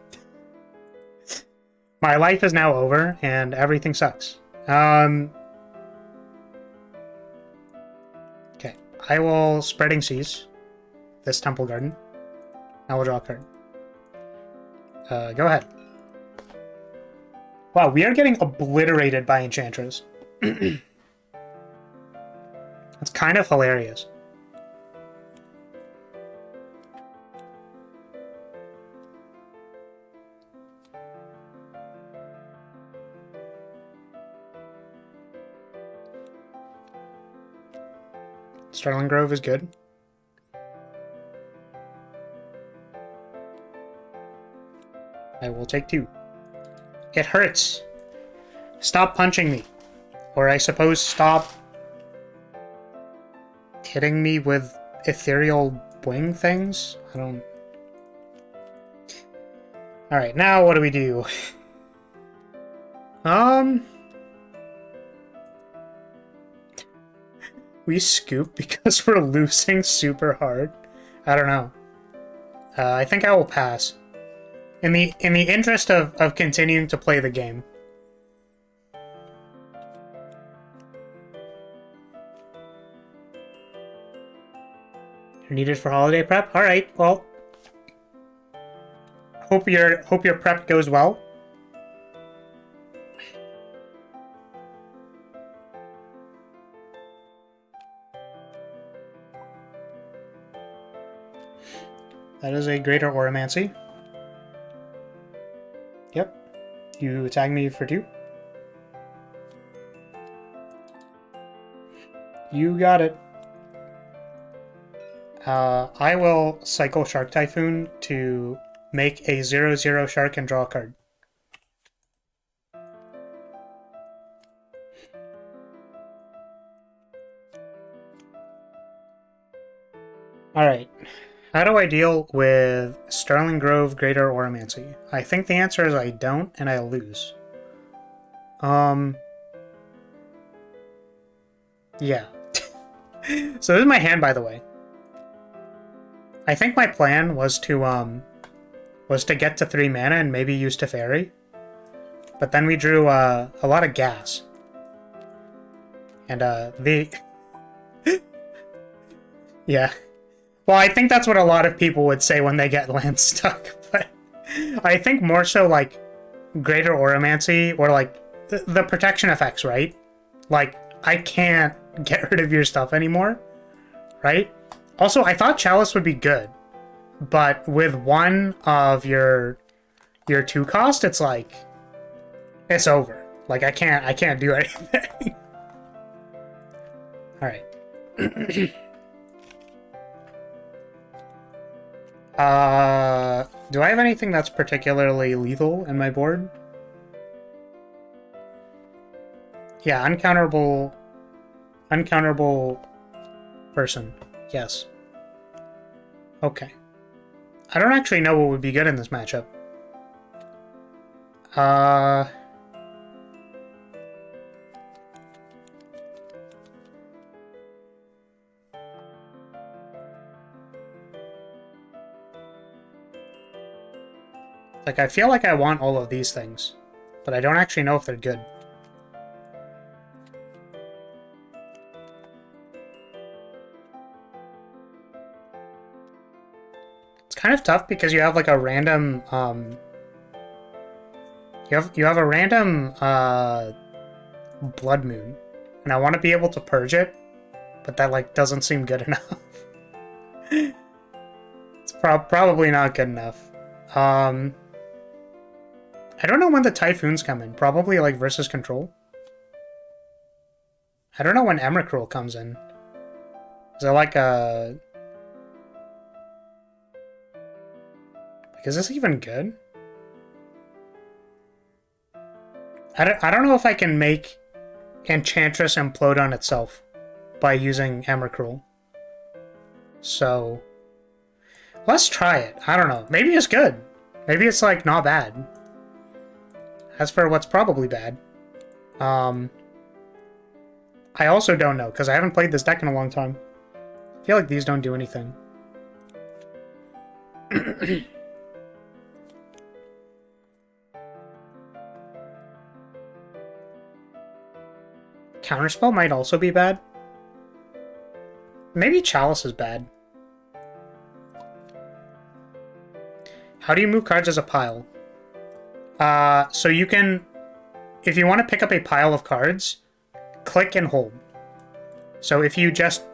My life is now over, and everything sucks. Okay. I will Spreading Seas this Temple Garden. I will draw a card. Go ahead. Wow, we are getting obliterated by Enchantress. That's kind of hilarious. Starling Grove is good. I will take 2. It hurts. Stop punching me. Or I suppose stop hitting me with ethereal wing things? I don't... Alright, now what do we do? We scoop because we're losing super hard? I don't know. I think I will pass. In the interest of continuing to play the game. You're needed for holiday prep? Alright, well. Hope your prep goes well. That is a Greater Oromancy. Yep. You attack me for 2. You got it. I will cycle Shark Typhoon to make a 0/0 shark and draw a card. Alright. How do I deal with Sterling Grove, Greater Oromancy? I think the answer is I don't, and I lose. Yeah. So this is my hand, by the way. I think my plan was to get to 3 mana and maybe use Teferi. But then we drew a lot of gas. And the yeah. Well, I think that's what a lot of people would say when they get land stuck, but I think more so like Greater Oromancy or like the protection effects, right? Like, I can't get rid of your stuff anymore, right? Also, I thought Chalice would be good, but with one of your 2 cost, it's like it's over. Like, I can't do anything. All right. Do I have anything that's particularly lethal in my board? Yeah, uncounterable person. Yes. Okay. I don't actually know what would be good in this matchup. Like, I feel like I want all of these things, but I don't actually know if they're good. It's kind of tough because you have like a random, you have a random, Blood Moon, and I want to be able to purge it, but that like doesn't seem good enough. It's probably not good enough. I don't know when the Typhoons come in. Probably, like, versus Control. I don't know when Emrakul comes in. Is it like a... Like, is this even good? I don't know if I can make Enchantress implode on itself by using Emrakul. So... let's try it. I don't know. Maybe it's good. Maybe it's, like, not bad. As for what's probably bad, I also don't know, because I haven't played this deck in a long time. I feel like these don't do anything. Counterspell might also be bad. Maybe Chalice is bad. How do you move cards as a pile? So you can, if you want to pick up a pile of cards, click and hold. So if you just,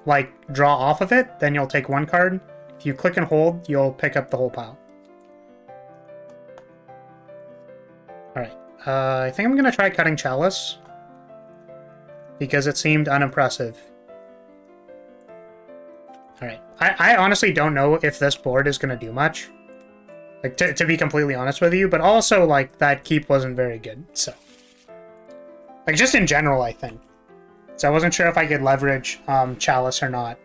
like, draw off of it, then you'll take 1 card. If you click and hold, you'll pick up the whole pile. Alright, I think I'm gonna try cutting Chalice, because it seemed unimpressive. Alright, I honestly don't know if this board is gonna do much. Like, to be completely honest with you, but also, like, that keep wasn't very good, so. Like, just in general, I think. So I wasn't sure if I could leverage Chalice or not.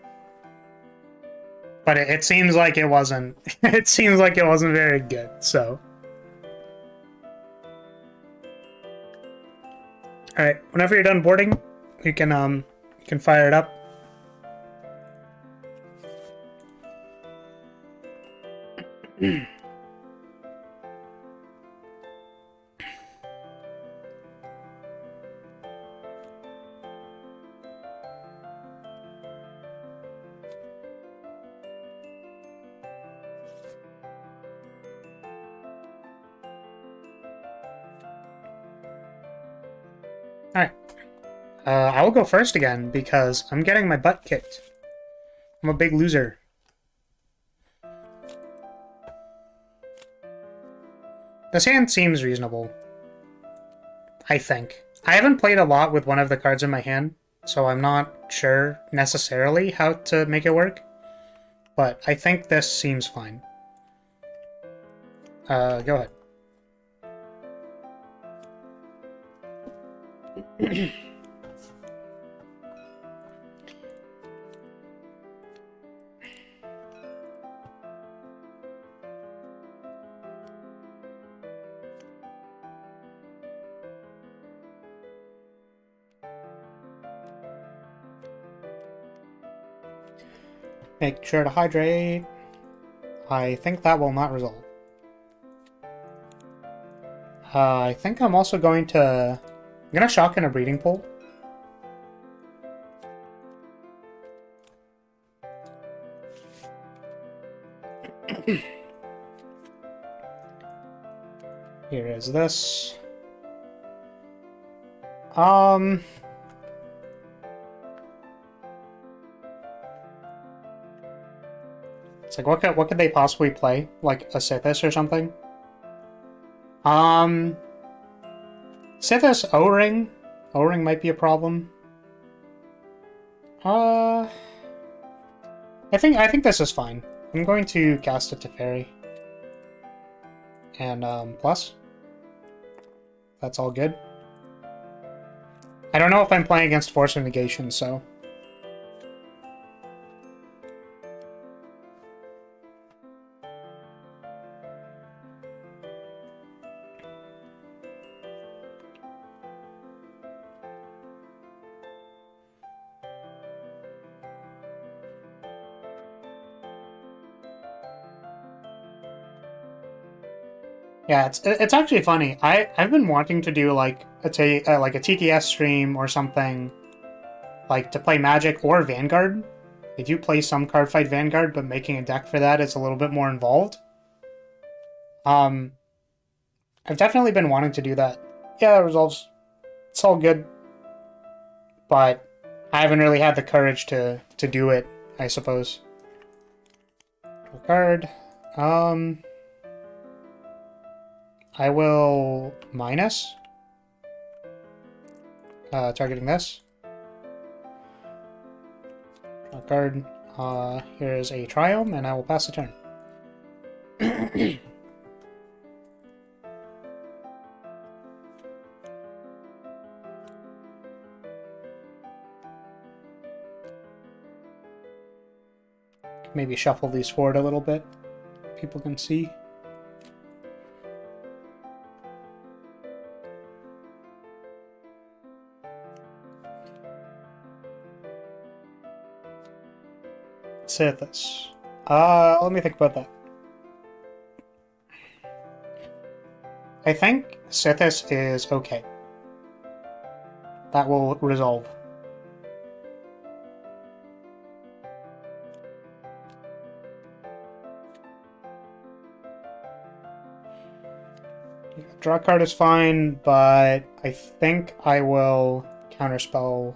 But it seems like it wasn't, it seems like it wasn't very good, so. Alright, whenever you're done boarding, you can fire it up. Alright. I will go first again, because I'm getting my butt kicked. I'm a big loser. This hand seems reasonable. I think. I haven't played a lot with one of the cards in my hand, so I'm not sure necessarily how to make it work. But I think this seems fine. Go ahead. Make sure to hydrate. I think that will not resolve. I think I'm also going to... I'm gonna shock in a breeding pool. Here is this. It's like, what could they possibly play? Like a Sithis or something? Sithis O-Ring. O-Ring might be a problem. I think this is fine. I'm going to cast it to Fairy. And, plus. That's all good. I don't know if I'm playing against Force of Negation, so... Yeah, it's actually funny. I've been wanting to do like a TTS stream or something, like to play Magic or Vanguard. I do play some card fight Vanguard, but making a deck for that is a little bit more involved. I've definitely been wanting to do that. Yeah, it resolves. It's all good, but I haven't really had the courage to do it, I suppose. Card. I will minus. Targeting this. Card. Here is a Triome, and I will pass the turn. Maybe shuffle these forward a little bit. People can see. Sithis. Let me think about that. I think Sithis is okay. That will resolve. Draw card is fine, but I think I will counterspell.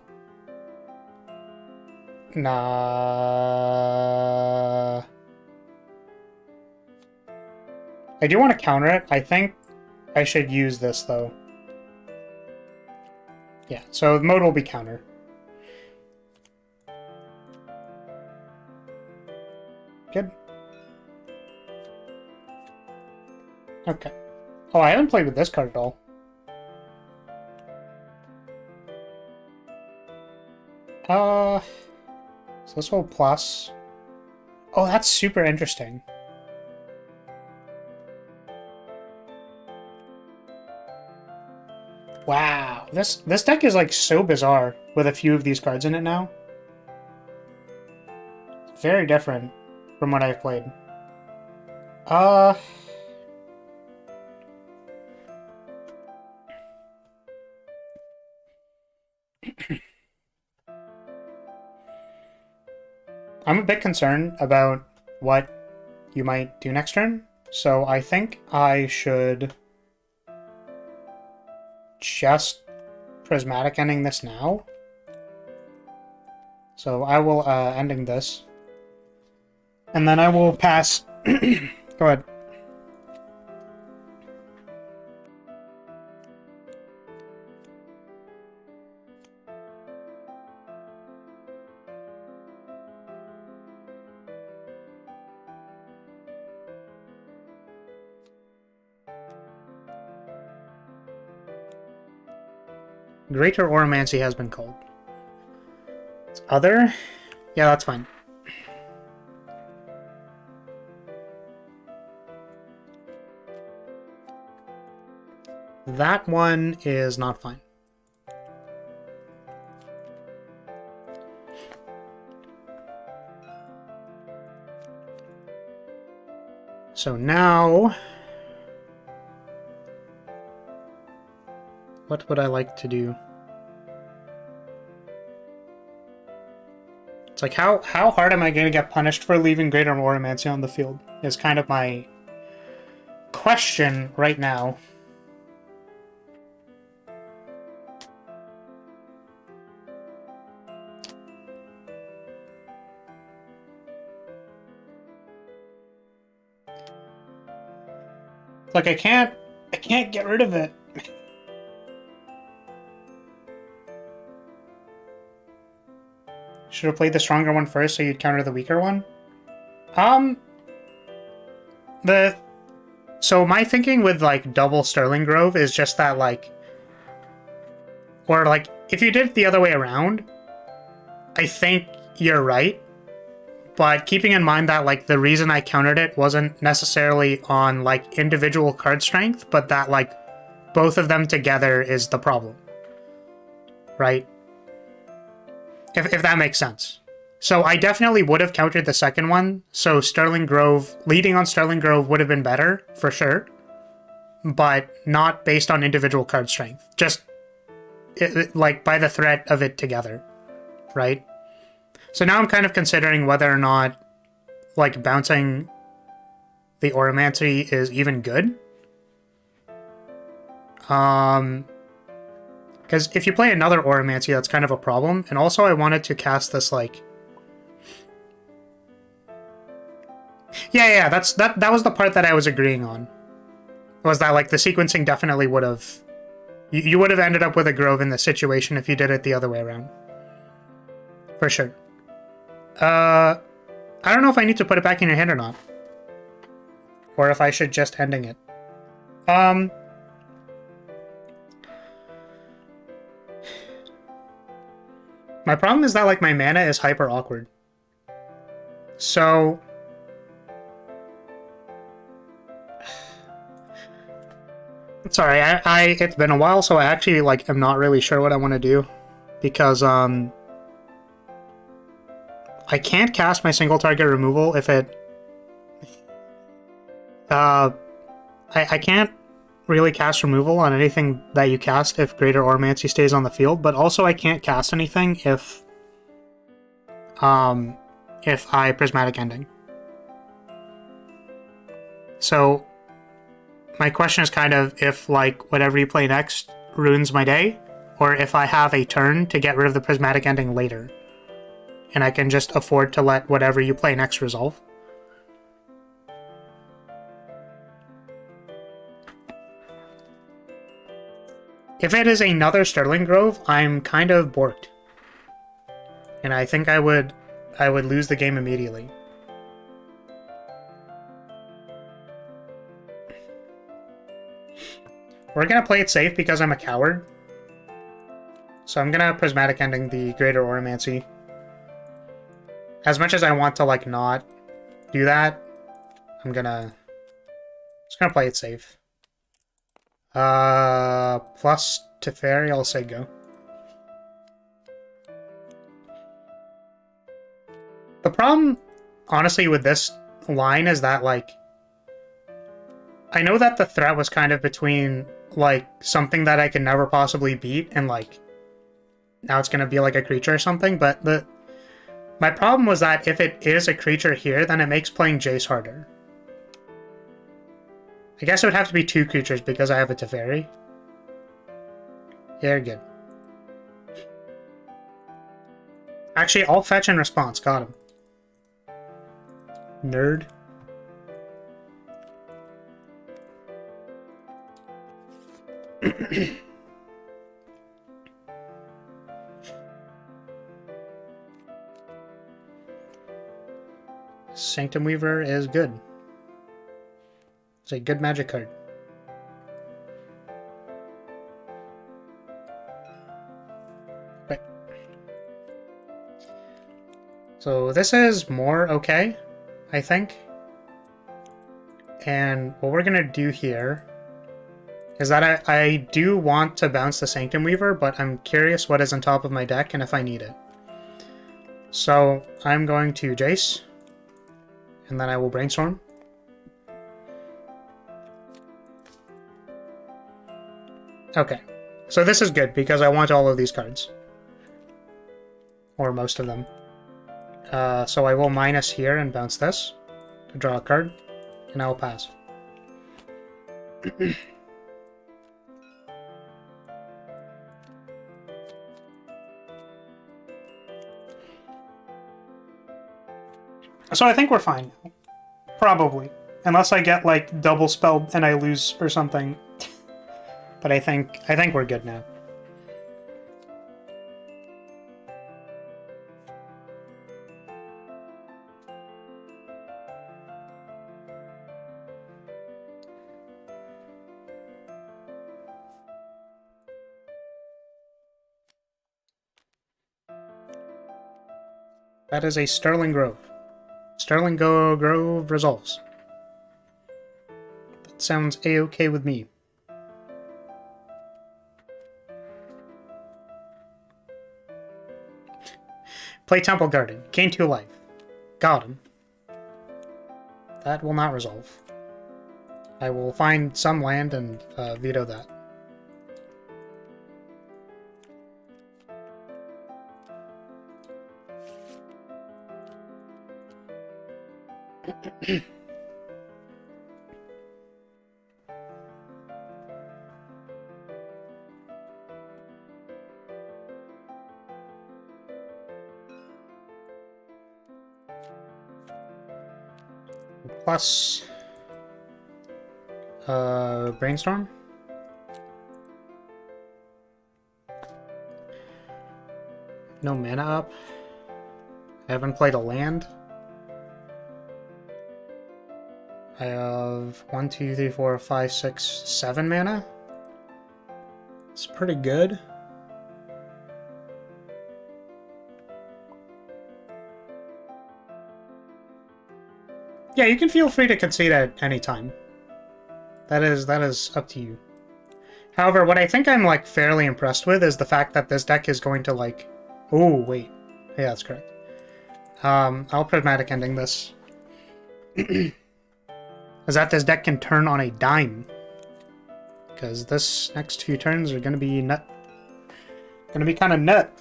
Nah. I do want to counter it. I think I should use this, though. Yeah, so the mode will be counter. Good. Okay. Oh, I haven't played with this card at all. So this will plus. Oh, that's super interesting. Wow, this deck is like so bizarre with a few of these cards in it now. It's very different from what I've played. I'm a bit concerned about what you might do next turn, so I think I should just Prismatic ending this now. So I will ending this. And then I will pass. Go ahead. Greater Oromancy has been called. It's other? Yeah, that's fine. That one is not fine. So now, what would I like to do? It's like, how hard am I going to get punished for leaving Greater Oromancy on the field is kind of my question right now. Like, I can't get rid of it. Should have played the stronger one first so you'd counter the weaker one? So my thinking with, like, double Sterling Grove is just that, like... Or, like, if you did it the other way around, I think you're right. But keeping in mind that, like, the reason I countered it wasn't necessarily on, like, individual card strength, but that, like, both of them together is the problem. Right? If that makes sense. So I definitely would have countered the second one, so Sterling Grove, leading on Sterling Grove would have been better, for sure. But not based on individual card strength. Just, like, by the threat of it together. Right? So now I'm kind of considering whether or not, like, bouncing the Oromancy is even good. Because if you play another Oromancy, that's kind of a problem. And also I wanted to cast this, like... Yeah, that was the part that I was agreeing on. Was that, like, the sequencing definitely would have... You would have ended up with a Grove in this situation if you did it the other way around. For sure. I don't know if I need to put it back in your hand or not. Or if I should just ending it. My problem is that, like, my mana is hyper awkward. So... Sorry, it's been a while, so I actually, like, am not really sure what I want to do. Because, I can't cast my single target removal if it... I can't really cast removal on anything that you cast if Greater Oromancy stays on the field, but also I can't cast anything if I Prismatic Ending. So, my question is kind of if, like, whatever you play next ruins my day, or if I have a turn to get rid of the Prismatic Ending later. And I can just afford to let whatever you play next resolve. If it is another Sterling Grove, I'm kind of borked. And I think I would lose the game immediately. We're gonna play it safe because I'm a coward. So I'm gonna Prismatic Ending the Greater Oromancy. As much as I want to, like, not do that, I'm just gonna play it safe. Plus Teferi, I'll say go. The problem, honestly, with this line is that, like, I know that the threat was kind of between, like, something that I can never possibly beat and, like, now it's gonna be, like, a creature or something, but my problem was that if it is a creature here, then it makes playing Jace harder. I guess it would have to be two creatures because I have a Teferi. Yeah, good. Actually, I'll fetch in response. Got him. Nerd. Sanctum Weaver is good. It's a good magic card. Right. So this is more okay, I think. And what we're gonna do here is that I do want to bounce the Sanctum Weaver, but I'm curious what is on top of my deck and if I need it. So I'm going to Jace, and then I will Brainstorm. Okay. So this is good, because I want all of these cards. Or most of them. So I will minus here and bounce this to draw a card, and I will pass. So I think we're fine. Probably. Unless I get, like, double spelled and I lose or something. But I think we're good now. That is a Sterling Grove. Sterling Grove resolves. That sounds a-okay with me. Play Temple Garden. Gain 2 life. Got him. That will not resolve. I will find some land and veto that. Plus Brainstorm. No mana up. I haven't played a land. I have 1, 2, 3, 4, 5, 6, 7 mana. It's pretty good. Yeah, you can feel free to concede at any time. That is up to you. However, what I think I'm like fairly impressed with is the fact that this deck is going to like... Oh, wait. Yeah, that's correct. I'll Pragmatic Ending this. Is that this deck can turn on a dime. Because this next few turns are going to be nut. Going to be kind of nut.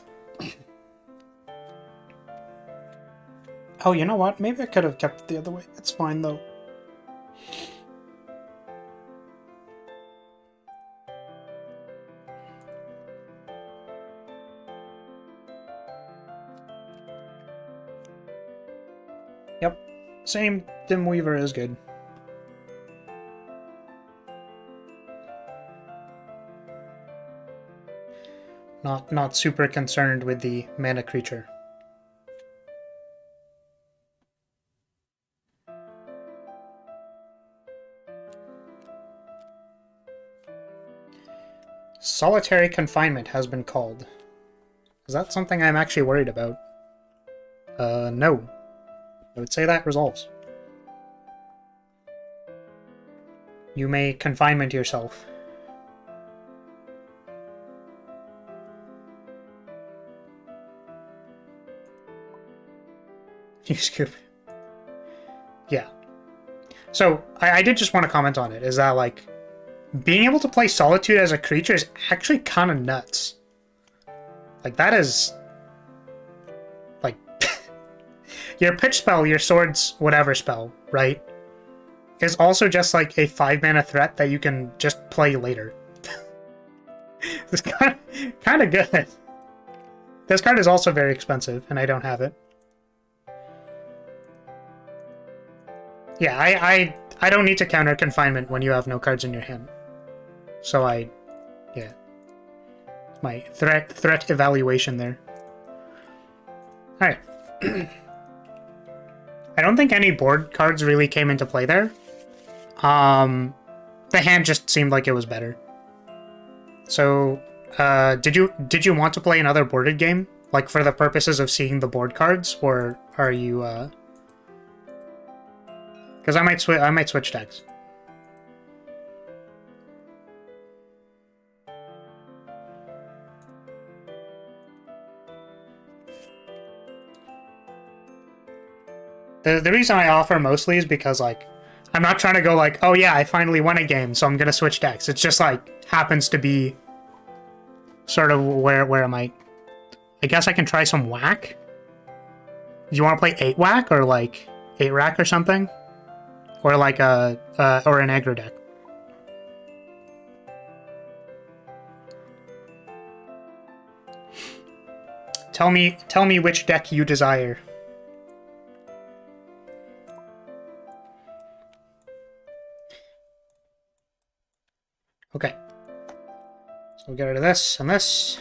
Oh, you know what? Maybe I could have kept it the other way. It's fine, though. Yep. Same Dim Weaver is good. Not super concerned with the mana creature. Solitary Confinement has been called. Is that something I'm actually worried about? No. I would say that resolves. You may confinement yourself. You scoop. Yeah. So, I did just want to comment on it, is that, like, being able to play Solitude as a creature is actually kind of nuts. Like, that is... Like, your pitch spell, your swords, whatever spell, right, is also just, like, a 5-mana threat that you can just play later. It's kind of good. This card is also very expensive, and I don't have it. Yeah, I don't need to counter Confinement when you have no cards in your hand. So yeah. My threat evaluation there. Alright. I don't think any board cards really came into play there. The hand just seemed like it was better. So, did you want to play another boarded game? Like, for the purposes of seeing the board cards? Or are you, because I might switch decks. The reason I offer mostly is because, like, I'm not trying to go like, oh yeah, I finally won a game, so I'm gonna switch decks. It's just like happens to be sort of where I might. I guess I can try some whack. Do you want to play 8 whack or like 8 rack or something, or like a or an aggro deck? Tell me which deck you desire. Okay. So we'll get rid of this and this.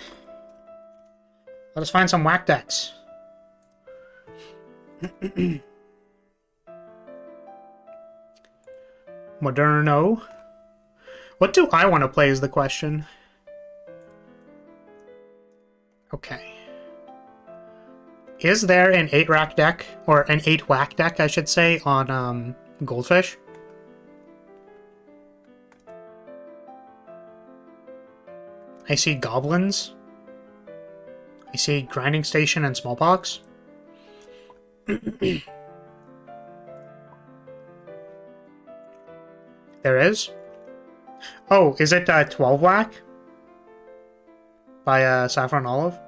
Let us find some whack decks. Moderno. What do I want to play is the question. Okay. Is there an 8 rack deck, or an 8 whack deck, I should say, on Goldfish? I see goblins. I see grinding station and smallpox. There is. Oh, is it 12 whack by Saffron Olive?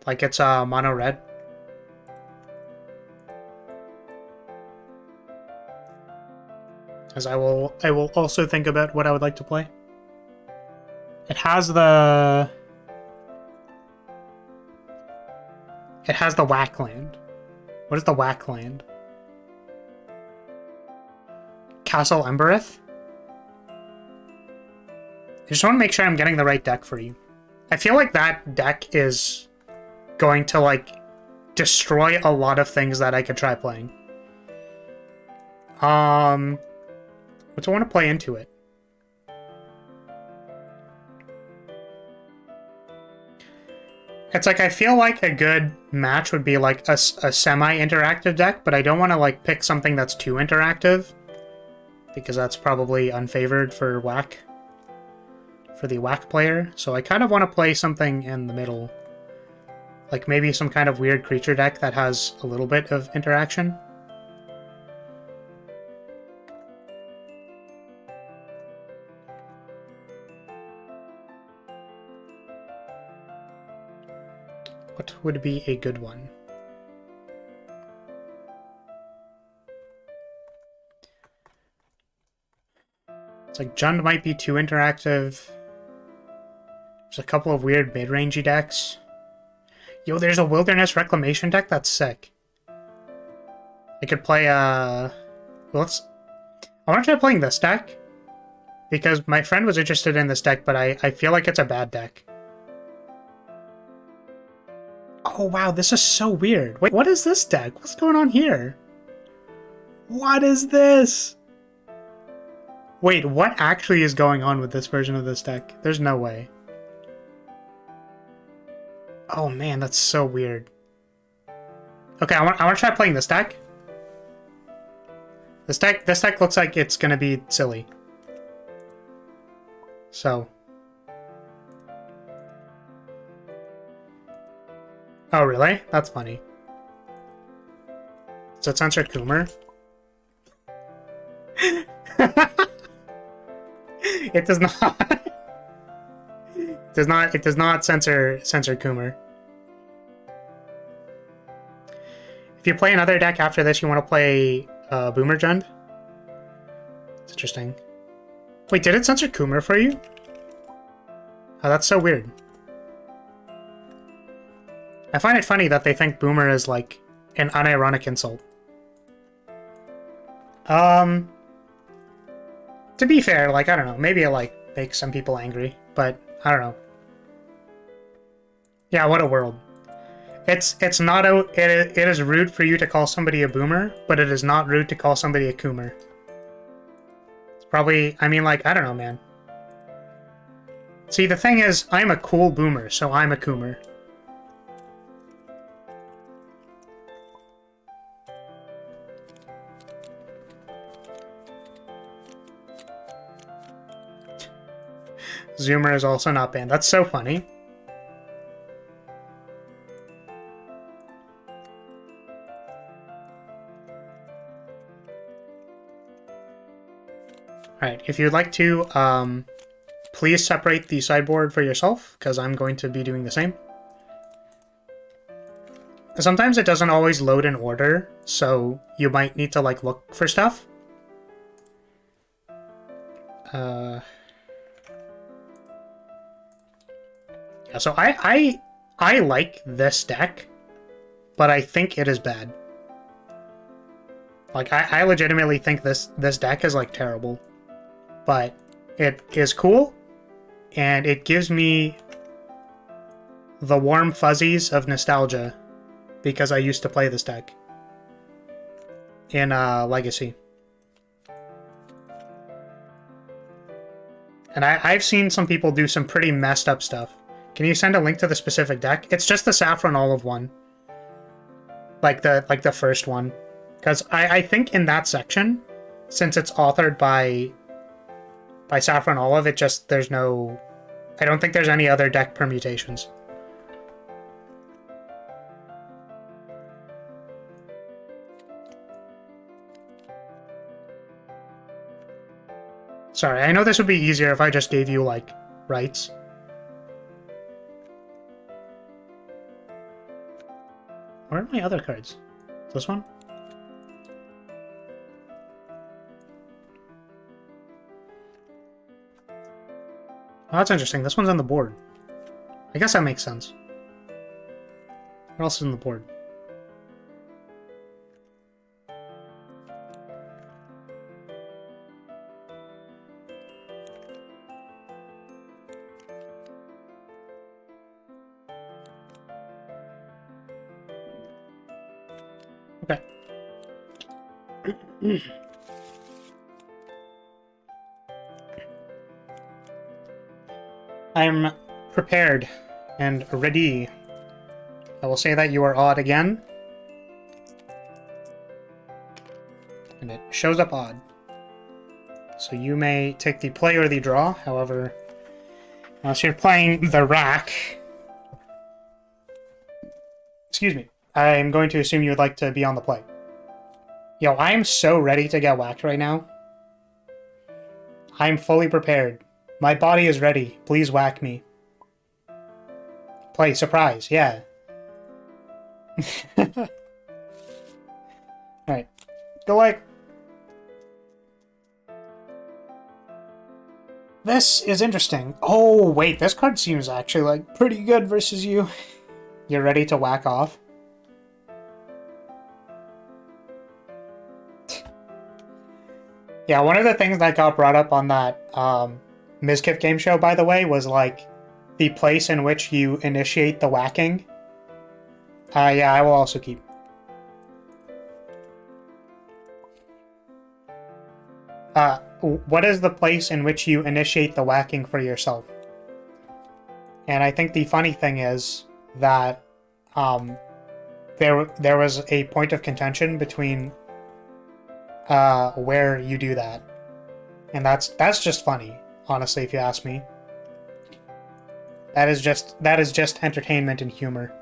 Like it's mono red. As I will also think about what I would like to play. It has the whack land. What is the whack land? Castle Embereth? I just want to make sure I'm getting the right deck for you. I feel like that deck is going to, like, destroy a lot of things that I could try playing. What do I want to play into it? It's like, I feel like a good match would be like a semi-interactive deck, but I don't want to like pick something that's too interactive, because that's probably unfavored for whack, for the whack player. So I kind of want to play something in the middle, like maybe some kind of weird creature deck that has a little bit of interaction. What would be a good one? It's like Jund might be too interactive. There's a couple of weird mid-rangey decks. Yo, there's a Wilderness Reclamation deck that's sick. I could play I want to try playing this deck, because my friend was interested in this deck, but I feel like it's a bad deck. Oh wow, this is so weird. Wait, what is this deck? What's going on here? What is this? Wait, what actually is going on with this version of this deck? There's no way. Oh man, that's so weird. Okay, I want to try playing this deck. This deck looks like it's gonna be silly. So. Oh really? That's funny. Does it censor Coomer? It does not. It does not censor Coomer. If you play another deck after this, you want to play Boomer Jund? It's interesting. Wait, did it censor Coomer for you? Oh, that's so weird. I find it funny that they think Boomer is like an unironic insult. To be fair, like, I don't know, maybe it like makes some people angry, but I don't know. Yeah, what a world. It's not it is rude for you to call somebody a boomer, but it is not rude to call somebody a coomer. It's probably, I mean, like, I don't know, man. See, the thing is, I'm a cool boomer, so I'm a coomer. Zoomer is also not banned. That's so funny. Alright, if you'd like to, please separate the sideboard for yourself, because I'm going to be doing the same. Sometimes it doesn't always load in order, so you might need to, like, look for stuff. Yeah, so I like this deck, but I think it is bad. Like, I legitimately think this deck is, like, terrible. But it is cool, and it gives me the warm fuzzies of nostalgia, because I used to play this deck in Legacy. And I've seen some people do some pretty messed up stuff. Can you send a link to the specific deck? It's just the Saffron Olive one. Like the first one. Because I think in that section, since it's authored by Saffron Olive, there's no... I don't think there's any other deck permutations. Sorry, I know this would be easier if I just gave you, like, rights. Where are my other cards? This one? Oh, that's interesting. This one's on the board. I guess that makes sense. Where else is on the board? Okay. I'm prepared and ready. I will say that you are odd again. And it shows up odd. So you may take the play or the draw, however, unless you're playing the rack. Excuse me. I'm going to assume you would like to be on the play. Yo, I am so ready to get whacked right now. I'm fully prepared. My body is ready. Please whack me. Play, surprise, yeah. Alright. Go like. This is interesting. Oh, wait, this card seems actually, like, pretty good versus you. You're ready to whack off? Yeah, one of the things that got brought up on that Mizkif game show, by the way, was, like, the place in which you initiate the whacking. Yeah, I will also keep. What is the place in which you initiate the whacking for yourself? And I think the funny thing is that there was a point of contention between where you do that. And that's just funny, honestly, if you ask me. That is just entertainment and humor.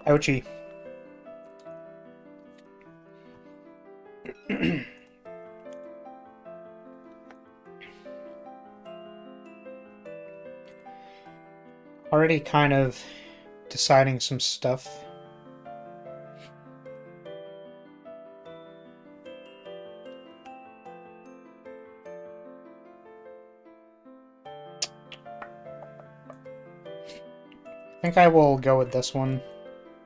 Ouchie. Already kind of deciding some stuff. I think I will go with this one.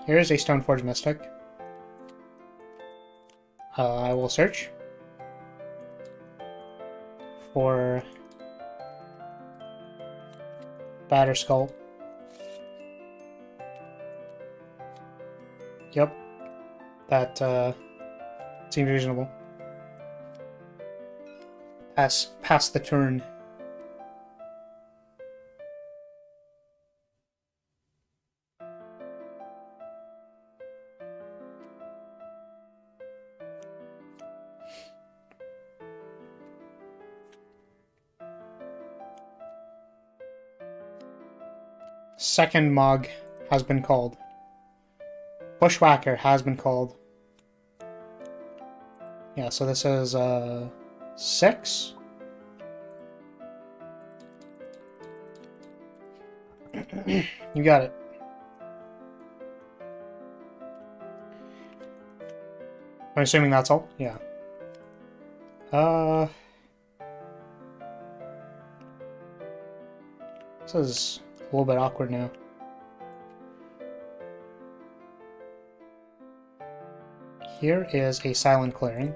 Here is a Stoneforge Mystic. I will search for Batterskull. Yep, that seems reasonable. Pass the turn. Second Mog Has been called. Bushwhacker has been called. Yeah, so this is 6. You got it. I'm assuming that's all? Yeah. This is a little bit awkward now. Here is a silent clearing.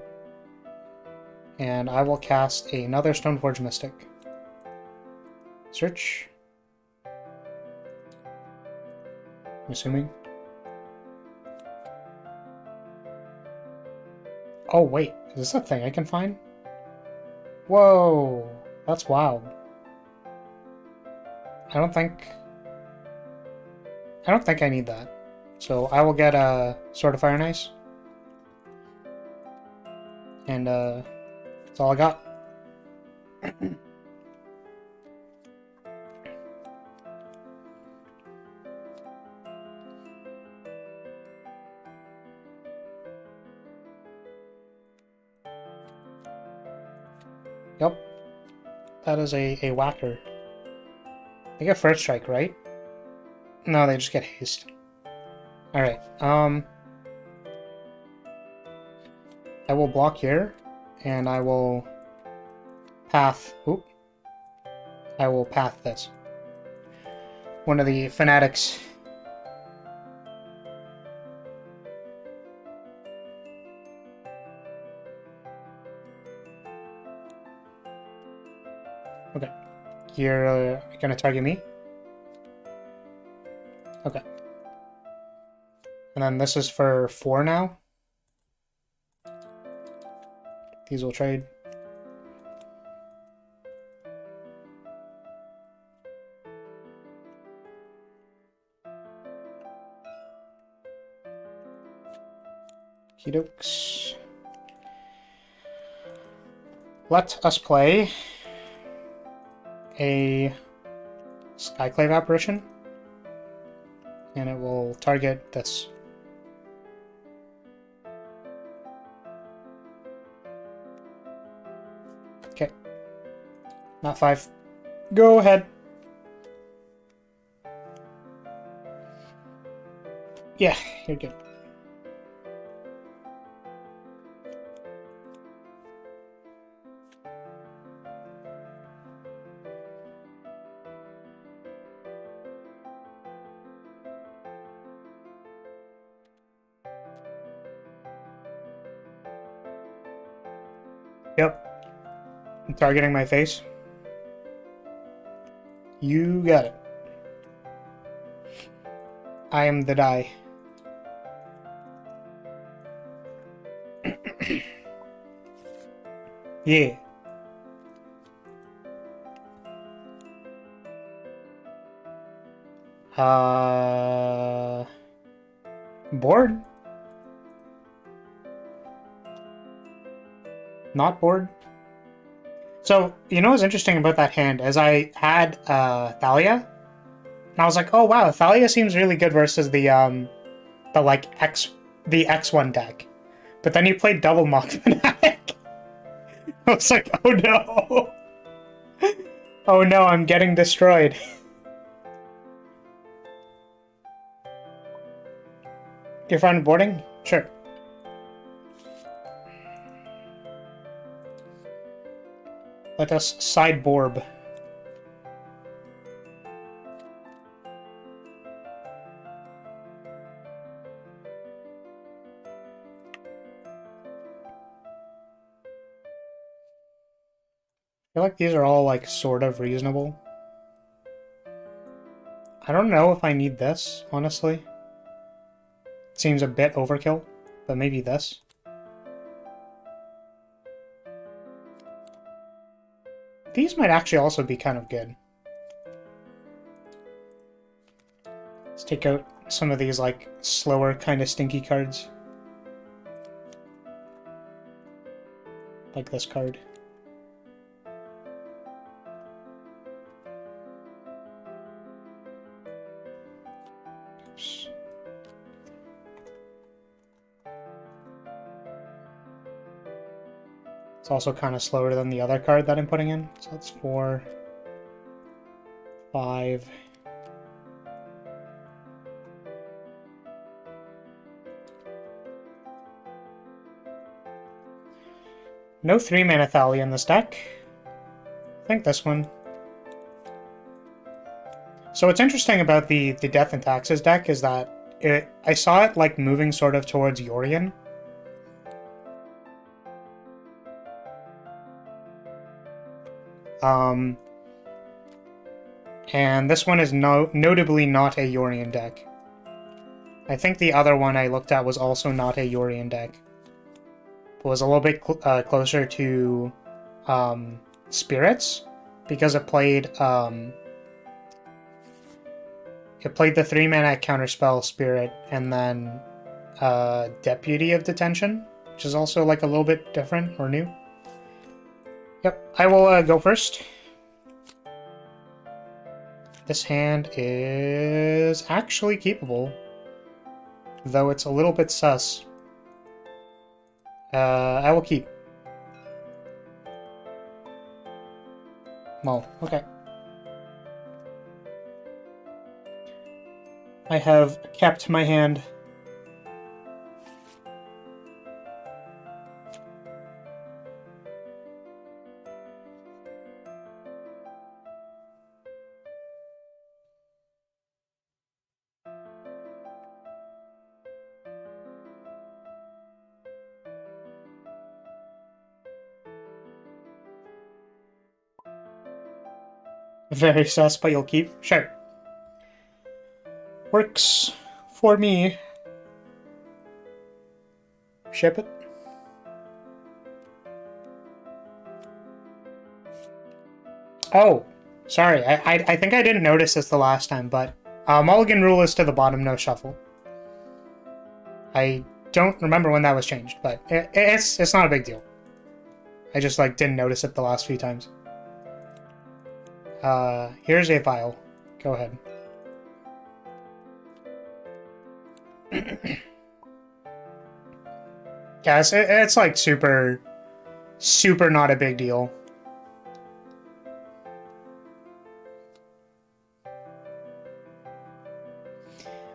And I will cast another Stoneforge Mystic. Search. I'm assuming. Oh wait, is this a thing I can find? Whoa, that's wild. I don't think I need that. So I will get a Sword of Fire and Ice. And that's all I got. Yep. That is a whacker. They get first strike, right? No, they just get haste. Alright, I will block here, and I will path... Oop. I will path this. One of the fanatics. Okay. You're gonna target me? Okay. And then this is for 4 now. These will trade. Okey-dokes. Let us play a Skyclave Apparition, and it will target this. Okay. Not 5. Go ahead. Yeah, you're good. Yep. I'm targeting my face. You got it. I am the die. Yeah. Bored? Not bored? So, you know what's interesting about that hand is I had Thalia, and I was like, oh wow, Thalia seems really good versus the X1 deck. But then you played double Mock Fanatic. I was like, oh no. Oh no, I'm getting destroyed. You're fine with boarding? Sure. Let us sideboard. I feel like these are all, like, sort of reasonable. I don't know if I need this, honestly. It seems a bit overkill, but maybe this. These might actually also be kind of good. Let's take out some of these, like, slower, kind of stinky cards. Like this card. Oops. It's also kind of slower than the other card that I'm putting in. So it's 4, 5. No 3-mana Thalia in this deck. I think this one. So what's interesting about the Death and Taxes deck is that I saw it like moving sort of towards Yorion. And this one is notably not a Yorion deck. I think the other one I looked at was also not a Yorion deck. It was a little bit closer to Spirits, because it played the 3-mana counterspell Spirit, and then Deputy of Detention, which is also like a little bit different or new. Yep, I will go first. This hand is actually keepable, though it's a little bit sus. I will keep. Well, okay. I have kept my hand. Very sus, but you'll keep? Sure. Works for me. Ship it. Oh, sorry. I think I didn't notice this the last time, but mulligan rule is to the bottom, no shuffle. I don't remember when that was changed, but it's not a big deal. I just like didn't notice it the last few times. Here's a file. Go ahead. Yes, it's like super not a big deal.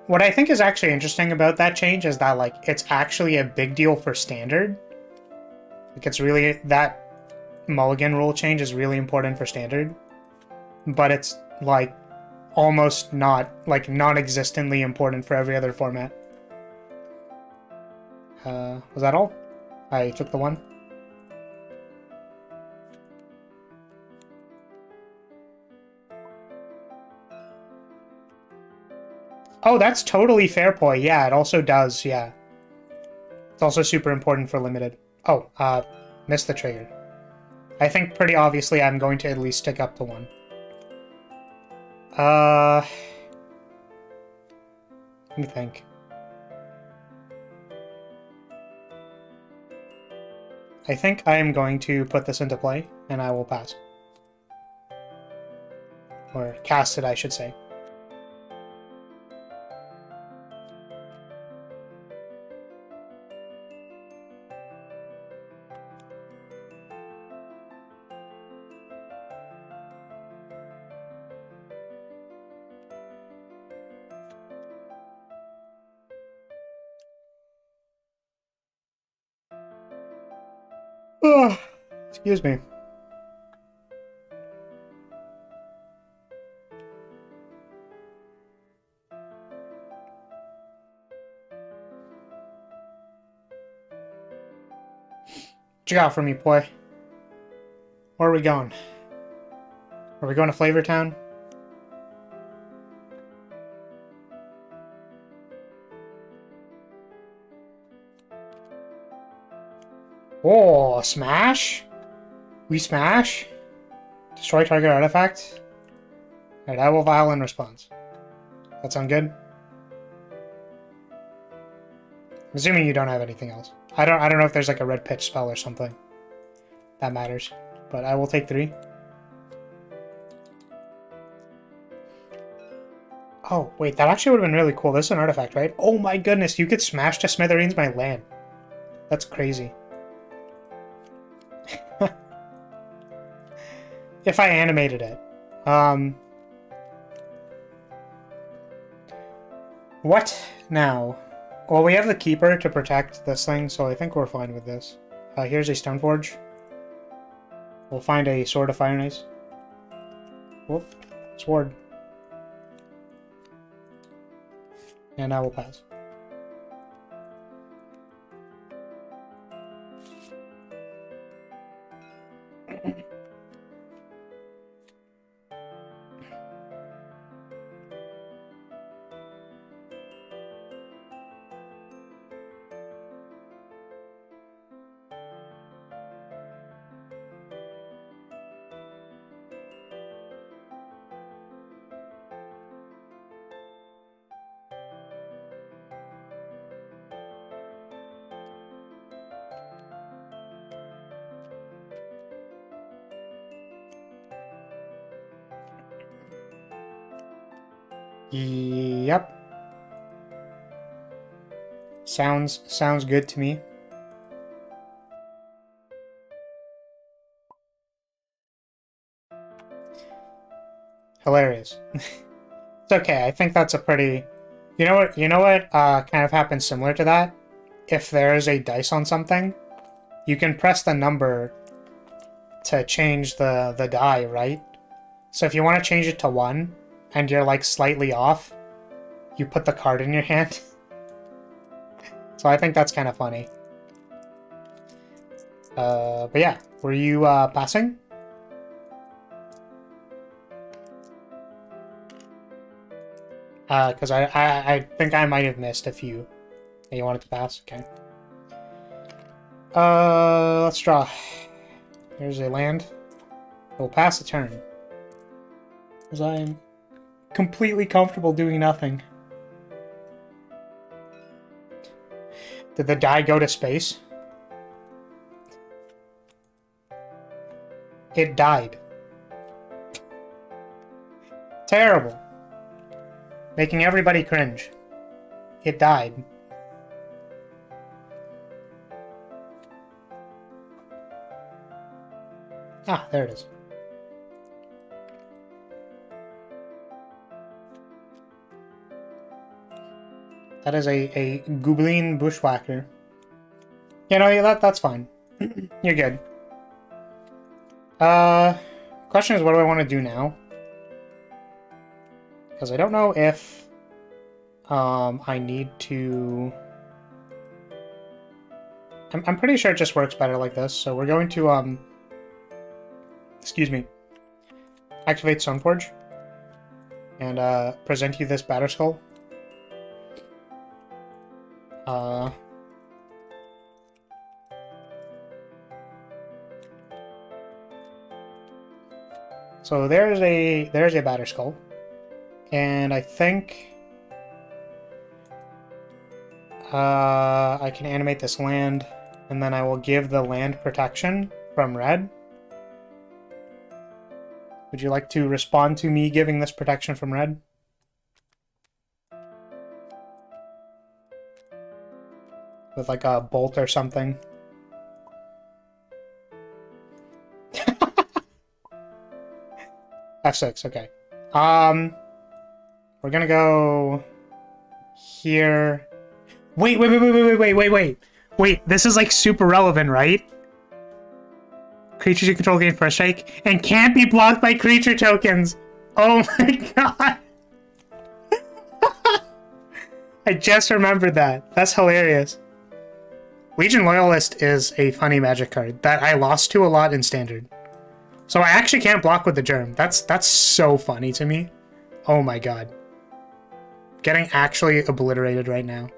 What I think is actually interesting about that change is that like it's actually a big deal for Standard. Like it's really, that mulligan rule change is really important for Standard. But it's like almost not, like non-existently important for every other format. Was that all? I took the one. Oh, that's totally fair, Poi. Yeah, it also does, yeah. It's also super important for limited. Oh, missed the trigger. I think pretty obviously I'm going to at least stick up to one. Let me think. I think I am going to put this into play, and I will pass. Or cast it, I should say. Oh, excuse me. What you got for me, boy? Where are we going? Are we going to Flavortown? Oh, smash? We smash? Destroy target artifact? Alright, I will vial in response. That sound good? I'm assuming you don't have anything else. I don't know if there's like a red pitch spell or something that matters. But I will take 3. Oh, wait, that actually would have been really cool. This is an artifact, right? Oh my goodness, you could smash to smithereens my land. That's crazy. If I animated it. What now? Well, we have the Keeper to protect this thing, so I think we're fine with this. Here's a Stoneforge. We'll find a Sword of Fire and Ice. Whoop. Sword. And now we'll pass. Yep. Sounds good to me. Hilarious. It's okay. I think that's a pretty. You know what? Kind of happens similar to that. If there is a dice on something, you can press the number to change the die, right? So if you want to change it to 1 and you're like slightly off, you put the card in your hand. So I think that's kind of funny. But yeah, were you passing? Because I think I might have missed a few that you wanted to pass. Okay. Let's draw. Here's a land. We'll pass a turn. Because I'm completely comfortable doing nothing. Did the die go to space? It died. Terrible. Making everybody cringe. It died. Ah, there it is. That is a goblin bushwhacker. You know, that's fine. You're good. Question is, what do I want to do now? Because I don't know if I need to... I'm pretty sure it just works better like this, so we're going to, excuse me, activate Stoneforge, and present you this Batter Skull. So there's a Batter Skull. And I think I can animate this land, and then I will give the land protection from red. Would you like to respond to me giving this protection from red? With like a bolt or something. F6, okay. We're gonna go here. Wait, this is like super relevant, right? Creatures you control gain first strike and can't be blocked by creature tokens. Oh my god. I just remembered that. That's hilarious. Legion Loyalist is a funny Magic card that I lost to a lot in Standard. So I actually can't block with the Germ. That's so funny to me. Oh my god. Getting actually obliterated right now.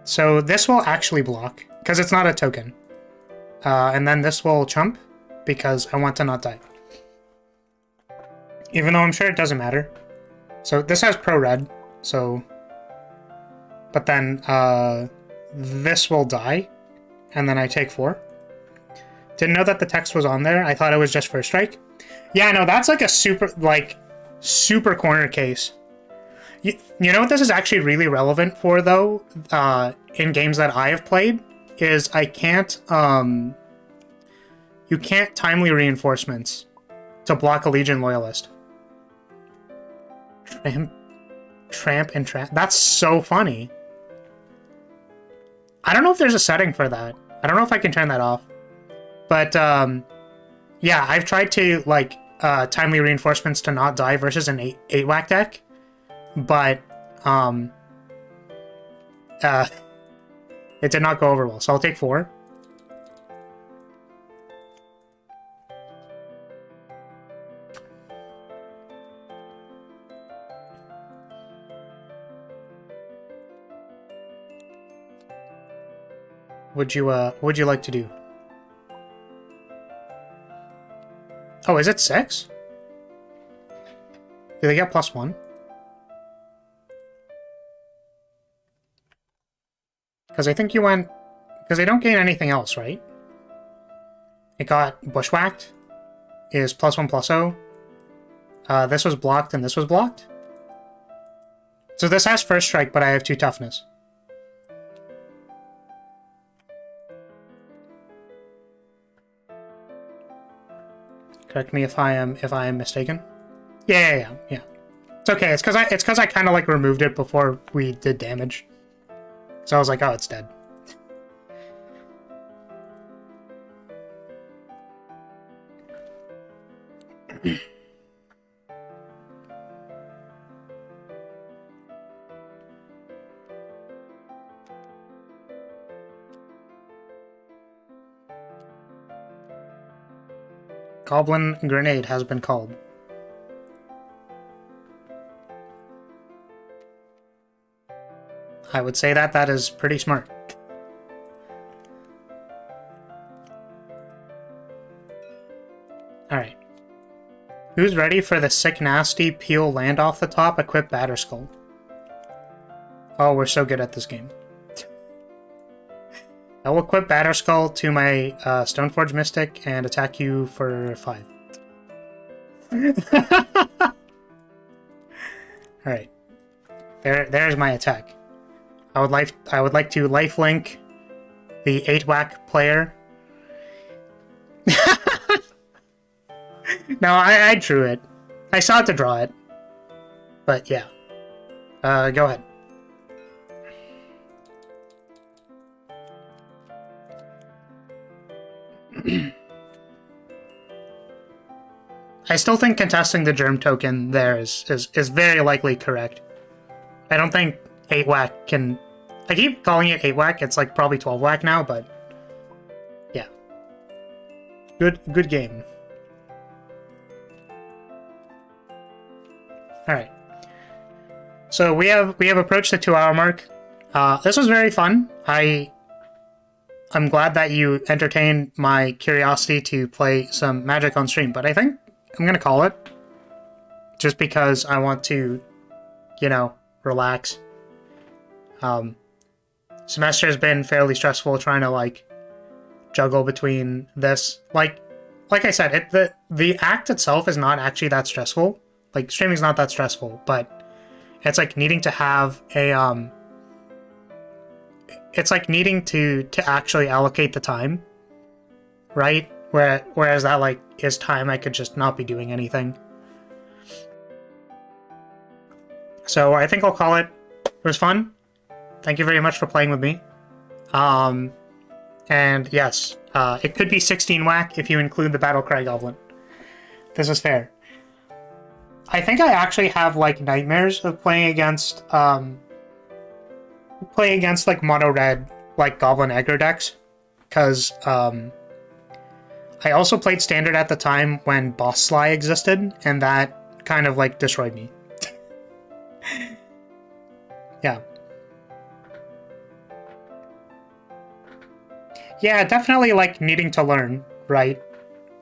So this will actually block, because it's not a token. And then this will chump, because I want to not die. Even though I'm sure it doesn't matter. So this has pro red, so... But then, this will die, and then I take 4. Didn't know that the text was on there. I thought it was just first strike. Yeah, no, that's like a super, like... Super corner case. You know what this is actually really relevant for, though, in games that I have played, is I can't, you can't timely reinforcements to block a Legion Loyalist. Tramp and tramp. That's so funny. I don't know if there's a setting for that. I don't know if I can turn that off. But, yeah, I've tried to, like, timely reinforcements to not die versus an 8-whack deck. But, it did not go over well. So I'll take 4. What would you like to do? Oh, is it 6? Do they get +1? Because I think you went... Because they don't gain anything else, right? It got bushwhacked. Is +1/+0. This was blocked and this was blocked. So this has first strike, but I have 2 toughness. Correct me if I am mistaken. Yeah. It's okay. It's because I kind of like removed it before we did damage. So I was like, oh, it's dead. Goblin Grenade has been called. I would say that is pretty smart. Alright. Who's ready for the sick nasty peel land off the top, equip Batterskull? Oh, we're so good at this game. I will equip Batterskull to my Stoneforge Mystic and attack you for 5. Alright. There's my attack. I would like to lifelink the 8-whack player. No, I drew it. I saw it to draw it. But yeah. Go ahead. I still think contesting the germ token there is very likely correct. I don't think 8-whack can... I keep calling it 8-whack, it's like probably 12-whack now, but... yeah. Good game. Alright. So we have approached the 2-hour mark. This was very fun. I'm glad that you entertained my curiosity to play some Magic on stream, but I think I'm gonna call it. Just because I want to, you know, relax. Semester has been fairly stressful trying to, like, juggle between this. Like I said, the act itself is not actually that stressful. Like, streaming's not that stressful, but it's like needing to have a, it's like needing to actually allocate the time, right? Whereas that, like, is time I could just not be doing anything. So I think I'll call it. It was fun. Thank you very much for playing with me. And yes, it could be 16-whack if you include the Battlecry Goblin. This is fair. I think I actually have, like, nightmares of playing against like mono red, like, Goblin aggro decks, because I also played Standard at the time when Boss Sly existed, and that kind of, like, destroyed me. Yeah. Yeah, definitely, like, needing to learn, right?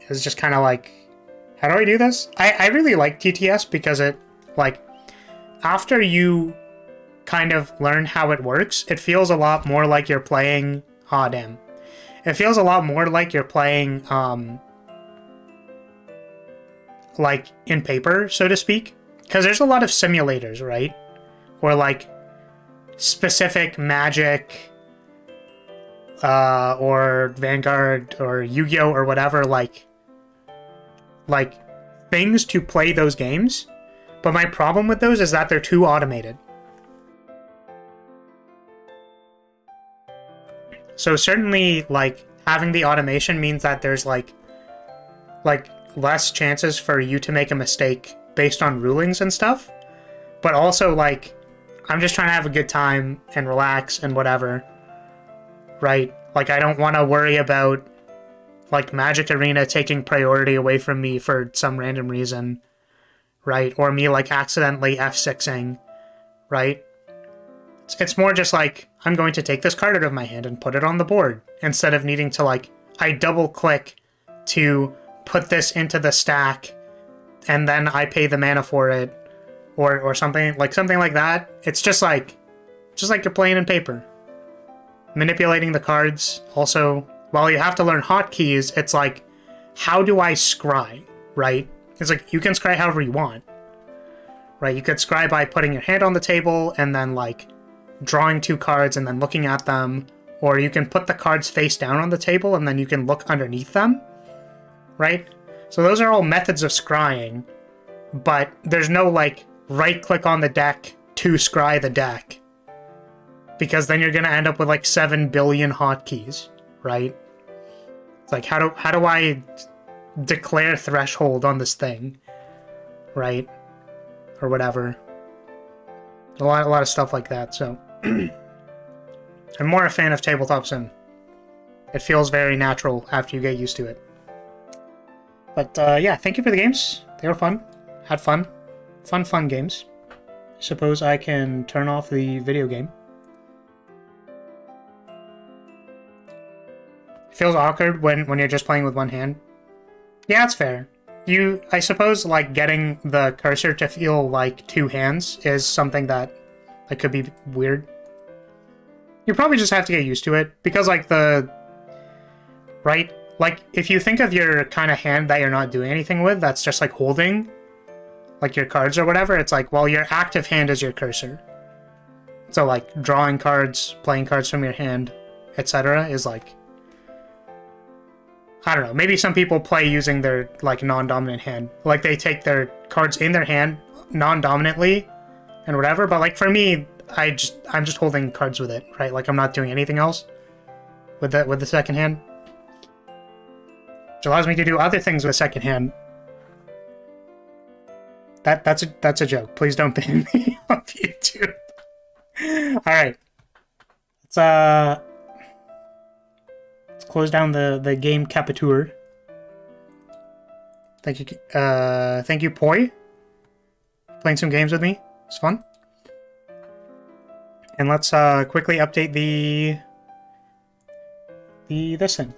It's just kind of like, how do I do this? I really like TTS because it, like, after you kind of learn how it works, it feels a lot more like you're playing... Aw, damn. It feels a lot more like you're playing, like, in paper, so to speak, because there's a lot of simulators, right? Or like specific Magic, or Vanguard or Yu-Gi-Oh or whatever, like things to play those games. But my problem with those is that they're too automated. So certainly, like, having the automation means that there's like less chances for you to make a mistake based on rulings and stuff. But also, like, I'm just trying to have a good time and relax and whatever, right? Like, I don't want to worry about, like, Magic Arena taking priority away from me for some random reason, right? Or me, like, accidentally F6ing, right? It's more just like, I'm going to take this card out of my hand and put it on the board, instead of needing to, like, I double-click to put this into the stack, and then I pay the mana for it, or something like that. It's just like you're playing in paper. Manipulating the cards, also, while you have to learn hotkeys, it's like, how do I scry, right? It's like, you can scry however you want, right? You could scry by putting your hand on the table and then, like, drawing 2 cards and then looking at them, or you can put the cards face down on the table and then you can look underneath them, right? So those are all methods of scrying, but there's no, like, right-click on the deck to scry the deck, because then you're going to end up with, like, 7 billion hotkeys, right? It's like, how do I declare threshold on this thing, right? Or whatever. A lot of stuff like that, so... I'm more a fan of tabletop sim. It feels very natural after you get used to it. But, yeah, thank you for the games. They were fun. Had fun. Fun games. I suppose I can turn off the video game. It feels awkward when you're just playing with one hand. Yeah, that's fair. I suppose, like, getting the cursor to feel like 2 hands is something that could be weird. You probably just have to get used to it, because, like, right? Like, if you think of your kind of hand that you're not doing anything with, that's just, like, holding, like, your cards or whatever, it's like, well, your active hand is your cursor. So, like, drawing cards, playing cards from your hand, etc. is, like... I don't know, maybe some people play using their, like, non-dominant hand. Like, they take their cards in their hand non-dominantly and whatever, but, like, for me, I'm just holding cards with it, right? Like, I'm not doing anything else with the second hand. Which allows me to do other things with second hand. That's a joke. Please don't ban me on YouTube. Alright. Let's close down the game Capitur. Thank you, Poi. Playing some games with me. It's fun. And let's quickly update this thing.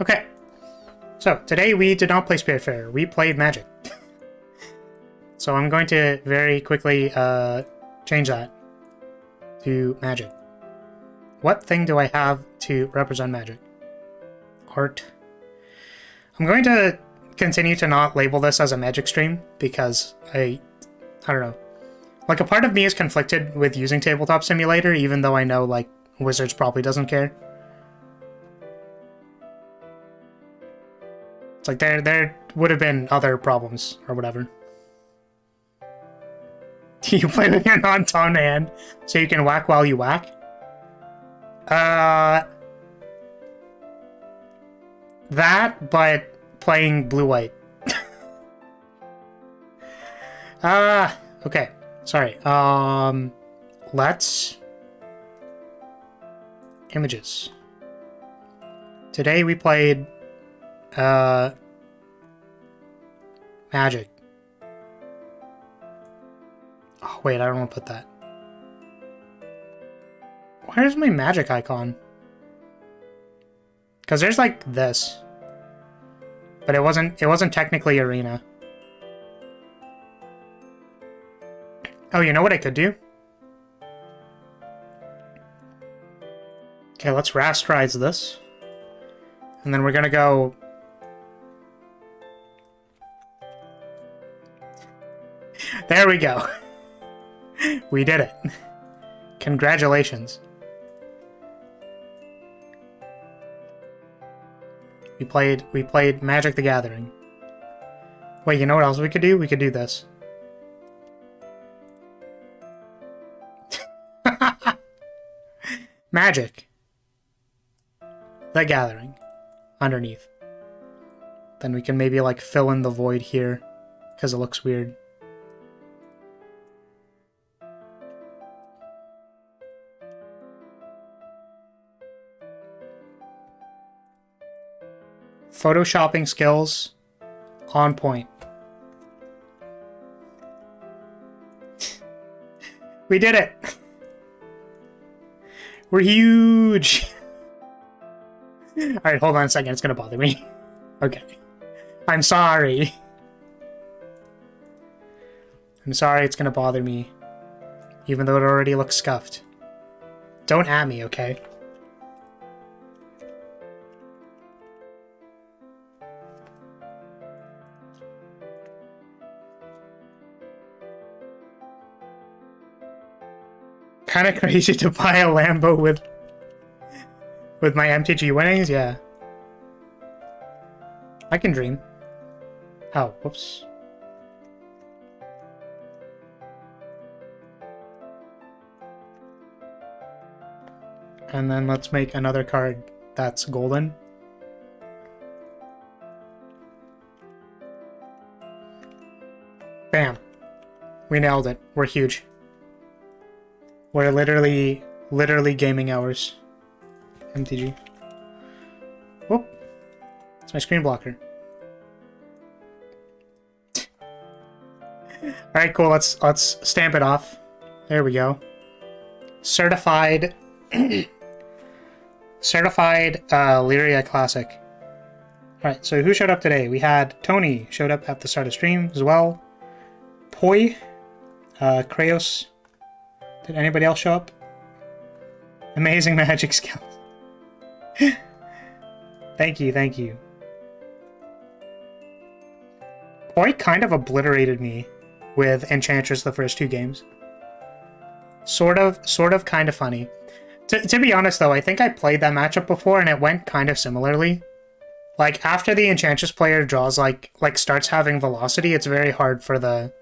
Okay. So, today we did not play Spiritfarer. We played Magic. So I'm going to very quickly change that to Magic. What thing do I have to represent Magic? Art. I'm going to continue to not label this as a Magic stream, because I don't know. Like, a part of me is conflicted with using Tabletop Simulator, even though I know, like, Wizards probably doesn't care. It's like, there would have been other problems, or whatever. You play with your non-dominant hand, so you can whack while you whack? That, but playing blue-white. Okay. Sorry. Let's... Images. Today we played, Magic. Oh, wait, I don't want to put that. Where's my Magic icon? Because there's, like, this. But it wasn't technically Arena. Oh, you know what I could do? Okay, let's rasterize this. And then we're gonna go... There we go. We did it. Congratulations. We played Magic the Gathering. Wait, you know what else we could do? We could do this. Magic the Gathering underneath. Then we can maybe like fill in the void here because it looks weird. Photoshopping skills on point. We did it! We're huge! Alright, hold on a second, it's gonna bother me. Okay. I'm sorry. I'm sorry it's gonna bother me. Even though it already looks scuffed. Don't at me, okay? Kind of crazy to buy a Lambo with my MTG winnings, yeah. I can dream. Oh, whoops. And then let's make another card that's golden. Bam. We nailed it. We're huge. We're literally gaming hours. MTG. Whoop. It's my screen blocker. Alright, cool. Let's stamp it off. There we go. Certified Lyria Classic. Alright, so who showed up today? We had Tony showed up at the start of stream as well. Poi, Krayos. Did anybody else show up? Amazing magic skills. Thank you, thank you. Poi kind of obliterated me with Enchantress the first two games. Sort of kind of funny. To be honest though, I think I played that matchup before and it went kind of similarly. Like after the Enchantress player draws like starts having velocity, it's very hard for the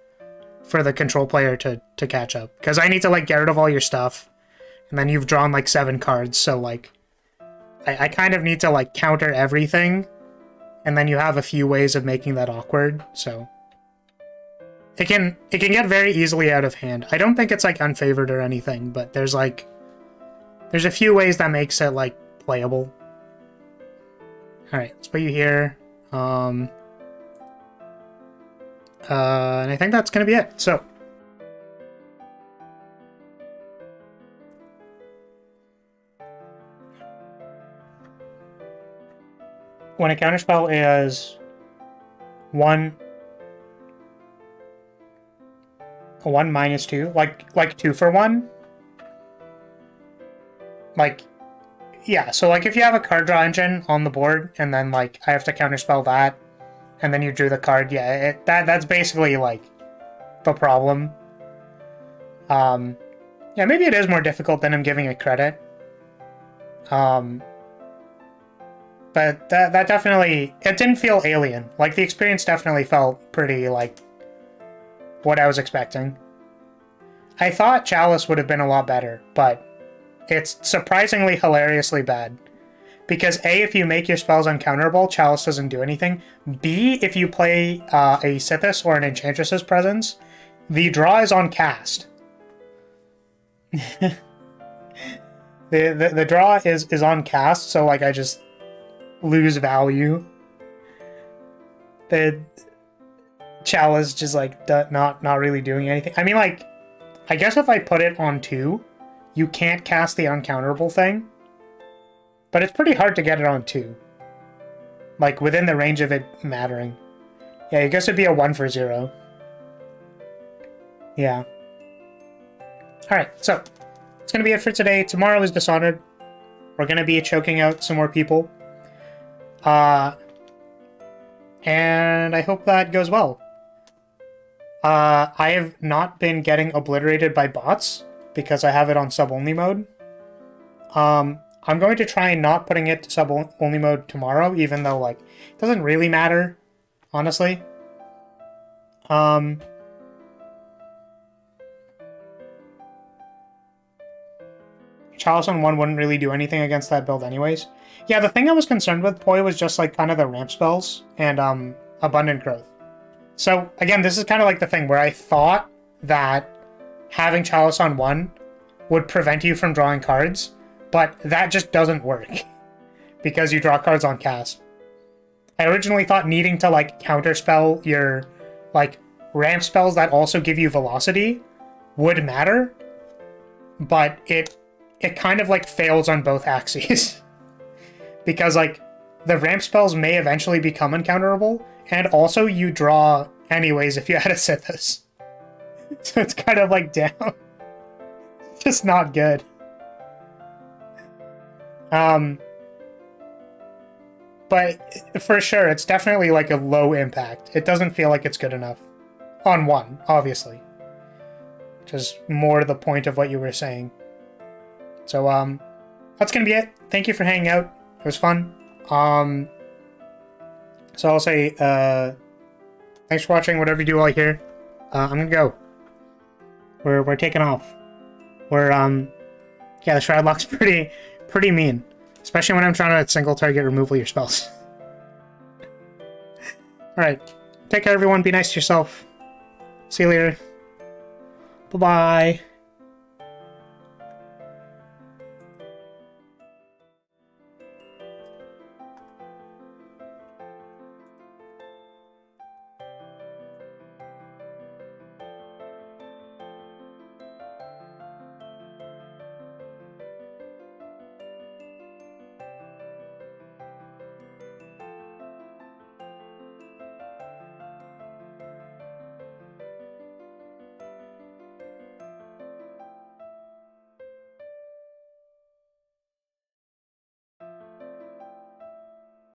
control player to catch up. Because I need to like get rid of all your stuff. And then you've drawn like 7 cards, so like I kind of need to like counter everything. And then you have a few ways of making that awkward, so it can get very easily out of hand. I don't think it's like unfavored or anything, but there's a few ways that makes it like playable. Alright, let's put you here. And I think that's gonna be it. So when a counterspell is one minus 2, like 2 for 1. Like, yeah, so like if you have a card draw engine on the board and then like I have to counterspell that and then you drew the card, yeah, that's basically like the problem. Yeah, maybe it is more difficult than I'm giving it credit. But that definitely, it didn't feel alien. Like the experience definitely felt pretty like what I was expecting. I thought Chalice would have been a lot better, but it's surprisingly hilariously bad. Because A, if you make your spells uncounterable, Chalice doesn't do anything. B, if you play a Sithis or an Enchantress's Presence, the draw is on cast. the draw is on cast, so like I just lose value. The Chalice just like not really doing anything. I mean, like, I guess if I put it on 2, you can't cast the uncounterable thing. But it's pretty hard to get it on 2. Like, within the range of it mattering. Yeah, I guess it'd be a 1 for 0. Yeah. Alright, so, it's gonna be it for today. Tomorrow is Dishonored. We're gonna be choking out some more people. And I hope that goes well. I have not been getting obliterated by bots because I have it on sub-only mode. I'm going to try not putting it to sub-only mode tomorrow, even though, like, it doesn't really matter, honestly. Chalice on 1 wouldn't really do anything against that build anyways. Yeah, the thing I was concerned with, Poi, was just, like, kind of the ramp spells and, Abundant Growth. So, again, this is kind of like the thing where I thought that having Chalice on 1 would prevent you from drawing cards, but that just doesn't work because you draw cards on cast. I originally thought needing to, like, counterspell your, like, ramp spells that also give you velocity would matter, but it kind of, like, fails on both axes. Because, like, the ramp spells may eventually become uncounterable, and also you draw anyways if you had a Sithis. So it's kind of, like, down. Just not good. But for sure, it's definitely, like, a low impact. It doesn't feel like it's good enough. On 1, obviously. Which is more the point of what you were saying. So, that's gonna be it. Thank you for hanging out. It was fun. So I'll say, thanks for watching, whatever you do while you're here. I'm gonna go. We're taking off. Yeah, the Shroud Lock's pretty mean. Especially when I'm trying to single target removal your spells. Alright. Take care, everyone. Be nice to yourself. See you later. Bye-bye.